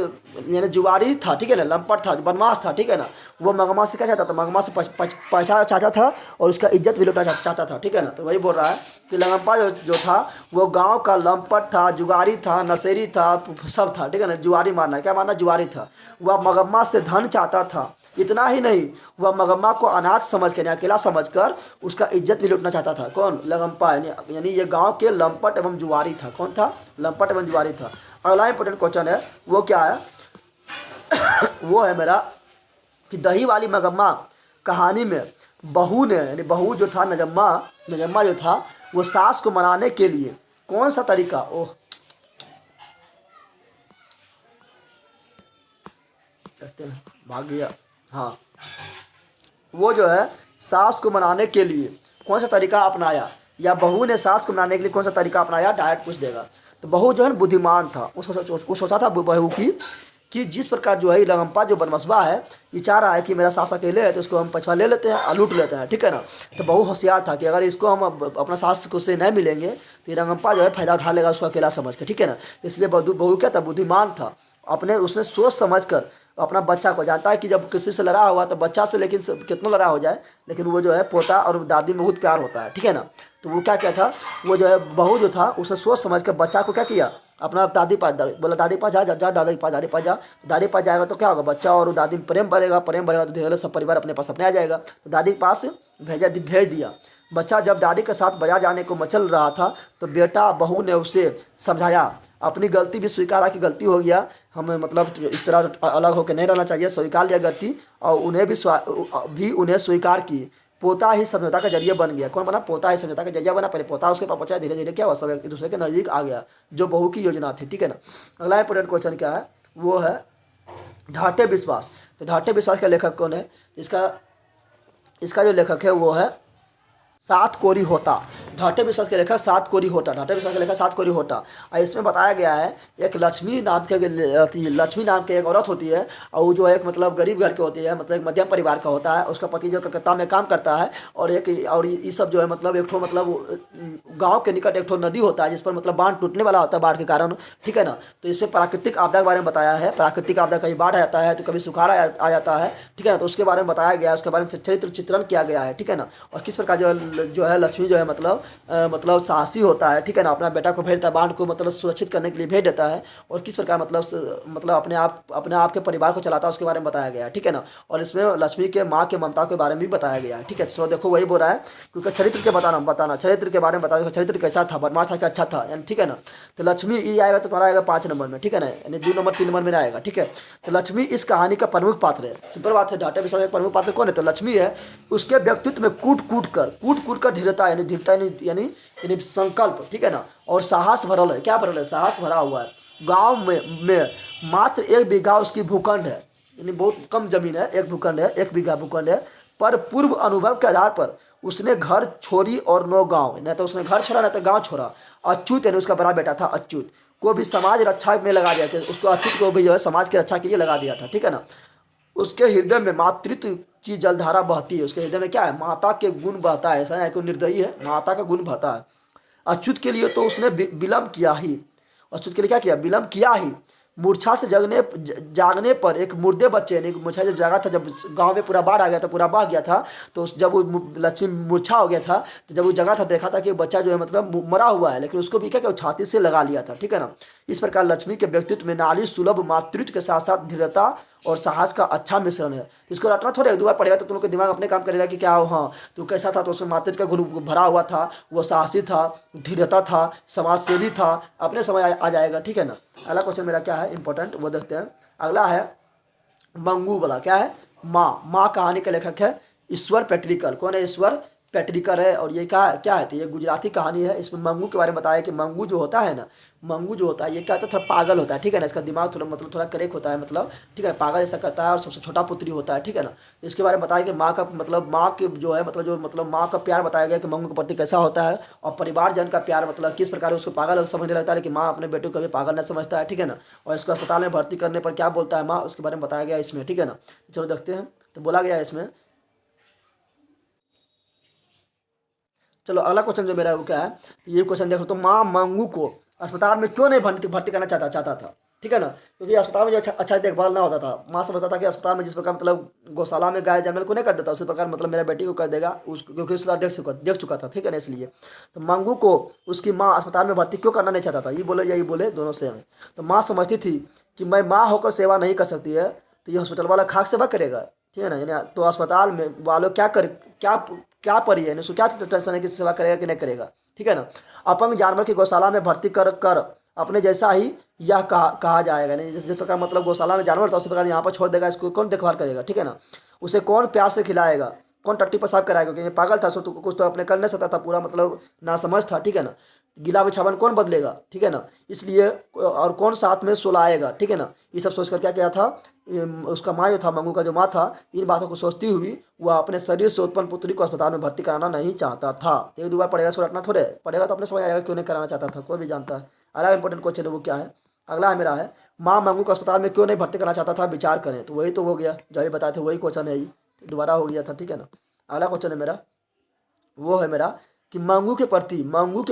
यानी जुआरी था, ठीक है ना। लंपट था, बदमाश था, ठीक है ना। वो मगमा से क्या चाहता था? मगमा से पैसा चाहता था और उसका इज्जत भी लुटना चाहता था, ठीक है ना। तो वही बोल रहा है कि लगम्पा जो था वो गांव का लंपट था, जुगारी था, नशेरी था, सब था, ठीक है ना। जुआरी मारना, क्या मारना? जुआरी था। वह मगम्मा से धन चाहता था। इतना ही नहीं, वह मगम्मा को अनाथ समझ कर, अकेला समझकर उसका इज्जत भी लूटना चाहता था। कौन? लगम्पा, यानी ये गांव के लंपट एवं जुआरी था। कौन था? लंपट एवं जुआरी था। अगला इंपॉर्टेंट क्वेश्चन है वो क्या है? वो है मेरा कि दही वाली मगम्मा कहानी में बहू ने, यानी बहू जो था, नजम्मा जो था, वो सास को मनाने के लिए कौन सा तरीका, भाग गया, हाँ, वो जो है सास को मनाने के लिए कौन सा तरीका अपनाया, या बहू ने सास को मनाने के लिए कौन सा तरीका अपनाया, डायरेक्ट पूछ देगा। तो बहू जो है बुद्धिमान था, वो सोचा था बहू की कि जिस प्रकार जो है लगम्पा जो बनमसबा है, ये चाह रहा है कि मेरा सास अकेले है तो इसको हम पछवा ले लेते हैं और लूट लेते हैं, ठीक है ना। तो बहू होशियार था कि अगर इसको हम अपना सास को से नहीं मिलेंगे तो ये लगम्पा जो है फायदा उठा लेगा उसको अकेला समझ कर, ठीक है ना। इसलिए बहू क्या था? बुद्धिमान था। उसने सोच समझ कर अपना बच्चा को, जानता है कि जब किसी से लड़ा हुआ तो बच्चा से लेकिन कितना लड़ा हो जाए, लेकिन वो जो है पोता और दादी में बहुत प्यार होता है, ठीक है ना। तो वो क्या था, वो जो है बहू जो था उसने सोच समझ कर बच्चा को क्या किया, अपना दादी पास बोला, दादी पास जा दादी पास जा। दादी पास जाएगा तो क्या होगा? बच्चा और दादी में प्रेम बढ़ेगा तो धीरे धीरे सब परिवार अपने पास अपने आ जाएगा। तो दादी के पास भेज दिया। बच्चा जब दादी के साथ बाजार जाने को मचल रहा था तो बेटा बहू ने उसे समझाया, अपनी गलती भी स्वीकारा कि गलती हो गया, हमें मतलब इस तरह अलग होकर नहीं रहना चाहिए, स्वीकार लिया गलती, और उन्हें भी उन्हें स्वीकार की। पोता ही समझौता का जरिया बन गया। कौन बना? पोता ही समझौता का जरिया बना। पहले पोता उसके पास पहुंचा, धीरे धीरे क्या हुआ, सब एक दूसरे के नज़दीक आ गया, जो बहू की योजना थी, ठीक है ना। अगला इंपोर्टेंट क्वेश्चन क्या है? वो है ढाटे विश्वास। तो ढाटे विश्वास का लेखक कौन है? इसका जो लेखक है वो है सात कोरी होता। ढाटे विश्वास के लेखक सात कोरी होता। और इसमें बताया गया है एक लक्ष्मी नाम के एक औरत होती है, और वो जो एक मतलब गरीब घर की होती है, मतलब एक मध्यम परिवार का होता है। उसका पति जो कलकत्ता में काम करता है, और ये सब जो है मतलब एक ठो मतलब गांव के निकट एक ठो नदी होता है जिस पर मतलब बांध टूटने वाला होता है बाढ़ के कारण, ठीक है ना। तो इसमें प्राकृतिक आपदा के बारे में बताया है। प्राकृतिक आपदा, कभी बाढ़ आ जाता है तो कभी सुखाड़ आ जाता है, ठीक है ना। तो उसके बारे में बताया गया है, उसके बारे में चरित्र चित्रण किया गया है, ठीक है ना। और किस प्रकार जो है लक्ष्मी जो है मतलब साहसी होता है, ठीक है ना। अपना बेटा को भेज देता है, बांध को मतलब सुरक्षित करने के लिए भेज देता है, और किस प्रकार मतलब अपने आप के परिवार को चलाता है उसके बारे में बताया गया है, ठीक है ना। और इसमें लक्ष्मी के माँ के ममता के बारे में भी बताया गया है, ठीक है। तो देखो वही बोल रहा है क्योंकि चरित्र के बताना चरित्र के बारे में बताना, चरित्र कैसा था, बदमाश था कि अच्छा था, यानी ठीक है ना। तो लक्ष्मी ये आएगा तो तुम्हारा आएगा 5 नंबर में, ठीक है ना, यानी 2 नंबर 3 नंबर में आएगा, ठीक है। तो लक्ष्मी इस कहानी का प्रमुख पात्र है। सिंपल बात है, ढाटे विश्वास का प्रमुख पात्र कौन है? तो लक्ष्मी है। उसके व्यक्तित्व में कूट कूट कर धीरता यानी संकल्प, ठीक है ना, और साहस भरल है। क्या भरल है? साहस भरा हुआ है। गांव में मात्र 1 बीघा उसकी भूखंड है, यानी बहुत कम जमीन है, 1 बीघा भूखंड है, पर पूर्व अनुभव के आधार पर उसने घर छोड़ी और 9 गाँव, न तो उसने घर छोड़ा न तो गाँव छोड़ा। अच्युत यानी उसका बड़ा बेटा था अच्युत को भी समाज रक्षा में लगा दिया था, उसको अच्युत को भी जो है समाज की रक्षा के लिए लगा दिया था, ठीक है ना। उसके हृदय में मातृत्व की जलधारा बहती है, उसके हृदय में क्या है, माता के गुण बहता है, ऐसा नहीं कोई निर्दयी है, माता का गुण बहता है। अच्युत के लिए तो उसने विलम्ब किया ही, अच्युत के लिए क्या किया, विलम्ब किया ही। मूर्छा से जागने पर एक मुर्दे बच्चे ने, मूर्छा जब जागा था, जब गांव में पूरा बाढ़ आ गया था, पूरा बह गया था, तो जब वो लक्ष्मी मूर्छा हो गया था, तो जब वो जगा था देखा था कि बच्चा जो है मतलब मरा हुआ है, लेकिन उसको भी क्या छाती से लगा लिया था, ठीक है ना। इस प्रकार लक्ष्मी के व्यक्तित्व में नारी सुलभ मातृत्व के साथ साथ धीरता और साहस का अच्छा मिश्रण है। इसको रटना थोड़ा, एक दो बार पढ़ेगा तो तुम लोग का दिमाग अपने काम करेगा कि क्या हो, हाँ तो कैसा था, तो उसमें मातृत्व का गुण भरा हुआ था, वो साहसी था, धीरता था, समाज सेवी था, अपने समय आ जाएगा, ठीक है ना। अगला क्वेश्चन मेरा क्या है इंपॉर्टेंट, वो देखते हैं। अगला है मंगू वाला, क्या है, माँ। माँ कहानी का लेखक है ईश्वर पेटरीकर। कौन है, ईश्वर पेटरीकर है। और ये क्या क्या है, तो ये गुजराती कहानी है। इसमें मंगू के बारे में बताया कि मंगू जो होता है ना, मंगू जो होता है ये क्या होता है, थोड़ा पागल होता है, ठीक है ना। इसका दिमाग थोड़ा मतलब थोड़ा करेक्ट होता है, मतलब ठीक है, पागल ऐसा करता है और सबसे छोटा पुत्री होता है, ठीक है ना। इसके बारे में बताया कि माँ का मतलब, माँ के जो है मतलब, जो मतलब माँ का प्यार बताया गया कि मंगू के प्रति कैसा होता है, और परिवारजन का प्यार मतलब किस प्रकार उसको पागल समझने लगता है, लेकिन माँ अपने बेटे को कभी पागल नहीं समझता है, ठीक है ना। और इसको अस्पताल में भर्ती करने पर क्या बोलता है माँ, उसके बारे में बताया गया इसमें, ठीक है ना। चलो देखते हैं, तो बोला गया है इसमें। चलो अगला क्वेश्चन जो मेरा है वो क्या है, ये क्वेश्चन देखो, तो माँ मंगू को अस्पताल में क्यों नहीं भर्ती भर्ती करना चाहता चाहता था, ठीक है ना। क्योंकि अस्पताल में जो अच्छा देखभाल ना होता था, माँ समझता था कि अस्पताल में जिस प्रकार मतलब गौशाला में गाय जानवर को नहीं कर देता, उसी प्रकार मतलब मेरा बेटी को कर देगा, उस क्योंकि उसका देख चुका था, ठीक है ना, इसलिए। तो मंगू को उसकी माँ अस्पताल में भर्ती क्यों करना नहीं चाहता था, ये बोले यही बोले, दोनों सेम है। तो माँ समझती थी कि मैं माँ होकर सेवा नहीं कर सकती है, तो ये हॉस्पिटल वाला खाक सेवा करेगा, ठीक है ना। यानी तो अस्पताल में वालों क्या क्या परी है, उसको क्या टेंशन है कि सेवा करेगा कि नहीं करेगा, ठीक है ना। अपंग जानवर की गौशाला में भर्ती कर अपने जैसा ही यह कहा जाएगा, नहीं जिस प्रकार मतलब गौशाला में जानवर था उसी प्रकार यहाँ पर छोड़ देगा, इसको कौन देखभाल करेगा, ठीक है ना। उसे कौन प्यार से खिलाएगा, कौन टट्टी पेशाब कराएगा, क्योंकि ये पागल था, सो तो कुछ तो अपने कर नहीं सकता था, पूरा मतलब नासमझ था, ठीक है ना। गीला बिछावन कौन बदलेगा, ठीक है ना। इसलिए और कौन साथ में सुलाएगा, ठीक है ना। ये सब सोचकर क्या किया था, उसका माँ जो था, मंगू का जो माँ था, इन बातों को सोचती हुई वह अपने शरीर से उत्पन्न पुत्री को अस्पताल में भर्ती कराना नहीं चाहता था। एक दो बार पढ़ेगा, सो रटना थोड़े, पढ़ेगा तो अपने समझ आएगा क्यों नहीं कराना चाहता था, कोई भी जानता है। अगला इंपॉर्टेंट क्वेश्चन है वो क्या है, अगला है मेरा है, माँ मंगू को अस्पताल में क्यों नहीं भर्ती करना चाहता था, विचार करें। तो वही तो हो गया जो ये बताए थे, वही क्वेश्चन है, ये दोबारा हो गया था, ठीक है ना। अगला क्वेश्चन है मेरा, वो है मेरा कि मंगू के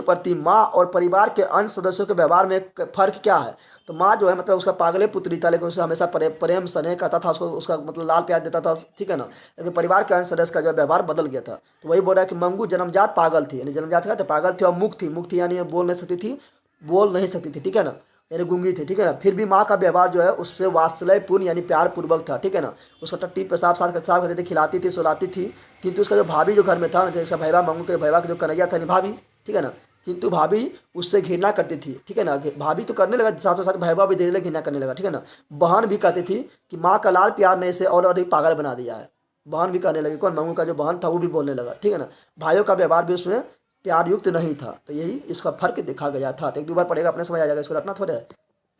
प्रति माँ और परिवार के अन्य सदस्यों के व्यवहार में फर्क क्या है। तो माँ जो है मतलब उसका पागले पुत्री था, लेकिन उसे हमेशा प्रेम स्नेह करता था, उसको उसका मतलब लाल प्यार देता था, ठीक है ना। लेकिन परिवार के अन्य सदस्य का जो व्यवहार बदल गया था। तो वही बोल रहा है कि मंगू जन्मजात पागल थी, यानी जन्मजात क्या था, पागल थी, और मुक्त थी यानी बोल नहीं सकती थी, ठीक है ना, यानी गूंगी थी, ठीक है ना। फिर भी माँ का व्यवहार जो है उससे वात्सल्यपूर्ण यानी प्यार पूर्वक था, ठीक है ना। उसका टट्टी पेशाब साफ करती थी, खिलाती थी, सुलाती थी। किंतु उसका जो भाभी जो घर में था, जैसा भैया मंगू के भैया का जो कन्हैया था, नहीं भाभी, ठीक है ना, किंतु भाभी उससे घृणा करती थी, ठीक है ना। भाभी तो करने लगा, साथों साथ भैया भी धीरे धीरे घृणा करने लगा, ठीक है ना। बहन भी कहती थी कि माँ का लाल प्यार ने इसे और अधिक पागल बना दिया है। बहन भी कहने लगी, कौन, मंगू का जो बहन था वो भी बोलने लगा, ठीक है ना। भाइयों का व्यवहार भी उसमें प्यार युक्त नहीं था। तो यही इसका फर्क देखा गया था। तो एक दो बार पढ़ेगा अपने समझ आ जाएगा, इसको रखना थोड़ा है।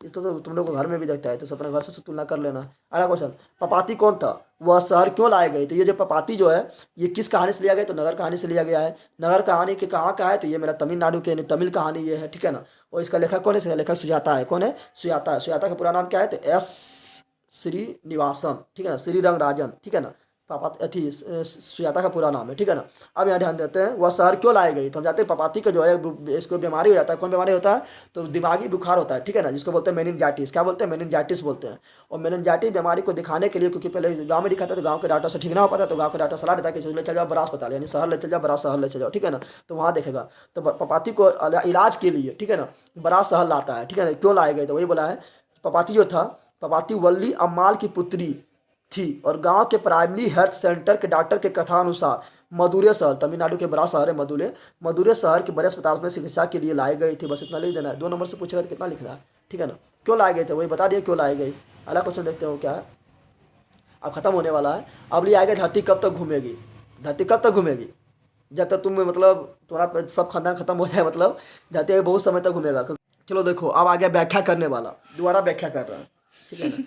ये तो तुम लोग को घर में भी देखता है, तो अपने घर से तुलना कर लेना। अगला क्वेश्चन, पपाती कौन था, वह शहर क्यों लाए गए। तो ये जो पपाती जो है ये किस कहानी से लिया गया, तो नगर कहानी से लिया गया है। नगर कहानी के कहाँ का है, तो ये मेरा तमिलनाडु के, यानी तमिल कहानी ये है, ठीक है ना। और इसका लेखक कौन है, इसका लेखक सुजाता है। कौन है, सुजाता है। सुजाता का पूरा नाम क्या है, तो एस श्रीनिवासन, ठीक है ना, श्री रंगराजन, ठीक है ना। पापा थी सुजाता का पूरा नाम है, ठीक है ना। अब यहाँ ध्यान देते हैं, वह शहर क्यों लाई गई। तो हम जानते हैं पपाती का जो है इसको बीमारी हो जाता है, कौन बीमारी होता है, तो दिमागी बुखार होता है, ठीक है ना, जिसको बोलते हैं मेनिनजाइटिस। क्या बोलते हैं, मेनिनजाइटिस बोलते हैं। और मेनिनजाइटिस बीमारी को दिखाने के लिए, क्योंकि पहले गाँव में दिखाता तो गाँव के डॉक्टर से ठीक ना हो पाता, तो गाँव के डॉक्टर सलाह देता है कि ले चल जाओ बड़ा अस्पताल, यानी शहर ले चल जाओ, बड़ा शहर ले चल जाओ, ठीक है ना। तो वहाँ देखेगा, तो पपाती को इलाज के लिए, ठीक है ना, बड़ा शहर लाता है, ठीक है ना। क्यों लाए गए, तो वही बोला है, पपाती जो था, पपाती वल्ली अम्माल की पुत्री थी, और गांव के प्राइमरी हेल्थ सेंटर के डॉक्टर के कथानुसार मदुरै शहर, तमिलनाडु के बड़ा शहर है मदुरै शहर के बड़े अस्पताल में चिकित्सा के लिए लाई गई थी। बस इतना लिख देना है, 2 नंबर से पूछेगा तो कितना लिखना है, ठीक है ना। क्यों लाए गए थे वही बता दिए, क्यों लाए गई। अगला क्वेश्चन देखते हो क्या है, अब खत्म होने वाला है। अब ले आएगा, धरती कब तक घूमेगी। धरती कब तक घूमेगी, जब तक तुम मतलब तुम्हारा सब खानदान खत्म हो जाए, मतलब धरती बहुत समय तक घूमेगा। चलो देखो अब आ गया व्याख्या करने वाला, दोबारा व्याख्या कर रहा है, ठीक है ना।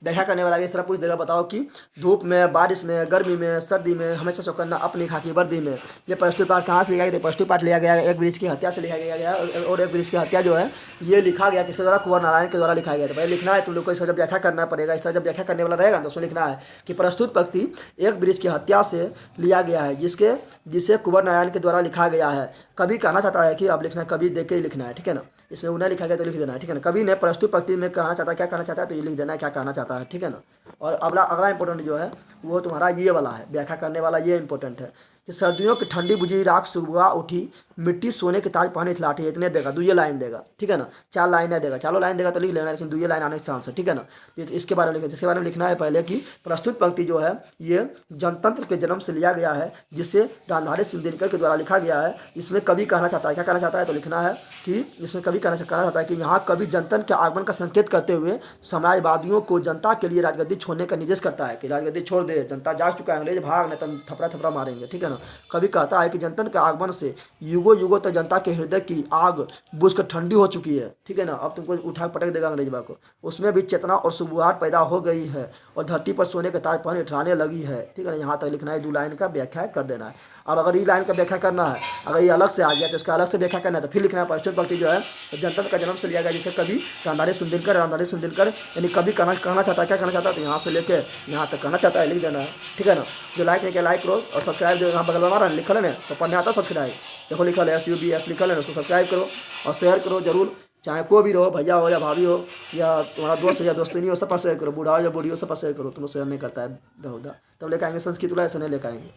व्याख्या करने वाला इस तरह पूछ देगा, बताओ कि धूप में, बारिश में, गर्मी में, सर्दी में हमेशा चौकन्ना अपनी खाकी वर्दी में। ये प्रस्तुत पाठ कहाँ से लिया गया? प्रस्तुत पाठ लिया गया है एक वृक्ष की हत्या से लिया गया है। और एक वृक्ष की हत्या जो है ये लिखा गया किसके द्वारा? कुंवर नारायण के द्वारा लिखा गया। तो पहले लिखना है तुम लोग को, इसका जब व्याख्या करना पड़ेगा। इस तरह जब व्याख्या करने वाला रहेगा तो उसमें लिखना है कि प्रस्तुत पंक्ति एक वृक्ष की हत्या से लिया गया है जिसे कुंवर नारायण के द्वारा लिखा गया है। कभी कहना चाहता है कि अब लिखना है, कभी देख के ही लिखना है, ठीक है ना। इसमें उन्हें लिखा गया तो लिख देना है, ठीक है ना। कभी ने प्रस्तुत पंक्ति में कहना चाहता है, क्या कहना चाहता है तो ये लिख देना है क्या कहना चाहता है, ठीक है ना। और अगला इंपॉर्टेंट जो है वो तुम्हारा ये वाला है, व्याख्या करने वाला ये इंपॉर्टेंट है कि सर्दियों की ठंडी बुझी राख सुबह उठी, मिट्टी सोने के ताज पहने इतलाठी। इतने देगा, दुए लाइन देगा, ठीक है ना। 4 लाइनें देगा, चारों लाइन देगा तो लिख लेना, लेकिन दुए लाइन आने के चांस है, ठीक है ना। तो इसके बारे में लिखना, जिसके बारे में लिखना है पहले कि प्रस्तुत पंक्ति जो है ये जनतंत्र के जन्म से लिया गया है, जिसे गांधारी सिंह दिनकर के द्वारा लिखा गया है। इसमें कवि कहना चाहता है, क्या कहना चाहता है तो लिखना है कि इसमें कवि कहना चाहता है कि यहाँ कवि जनतंत्र के आगमन का संकेत करते हुए साम्राज्यवादियों को जनता के लिए राजगद्दी छोड़ने का निर्देश करता है कि राजगद्दी छोड़ दे, जनता जाग चुका है, अंग्रेज भाग नहीं तो थपड़ा थपड़ा मारेंगे, ठीक है ना। कवि कहता है कि जनतंत्र के आगमन से युगों युगों तक जनता के हृदय की आग बुझकर ठंडी हो चुकी है, ठीक है ना। अब तुमको उठा पटक देगा अंग्रेजवा को, उसमें भी चेतना और सुबुहाट पैदा हो गई है और धरती पर सोने के ताज पहने इठराने लगी है, ठीक है ना। यहाँ तक लिखना है, 2 लाइन का व्याख्या कर देना है। और अगर ये लाइन का व्याख्या करना है, अगर ये अलग से आ गया तो इसका अलग से व्याख्या करना है तो फिर लिखना है प्रस्तुत पंक्ति जो है जनतंत्र का जन्म से लिया गया, जिसे कवि गांधारी सिंह दिनकर यानी कभी कहना चाहता है, क्या कहना चाहता है तो यहाँ से लेके यहाँ तक कहना चाहता है लिख देना है, ठीक है ना। जो लाइक नहीं किया लाइक करो, और सब्सक्राइब जो यहाँ बगल में हमारा लिखल है ना तो पढ़ने आता सब्सक्राइब, देखो लिखल है SUBS लिखल है, उसको सब्सक्राइब करो और शेयर करो जरूर। चाहे कोई भी रहो, भैया हो या भाभी हो या तुम्हारा दोस्त हो या दोस्तिनी हो, सब पर शेयर करो। बूढ़ा हो या बूढ़ी हो, सब पर शेयर करो। तुम शेयर नहीं करता है, तब लेकर आएंगे संस्कृत वाला, ऐसे नहीं लेकर आएंगे।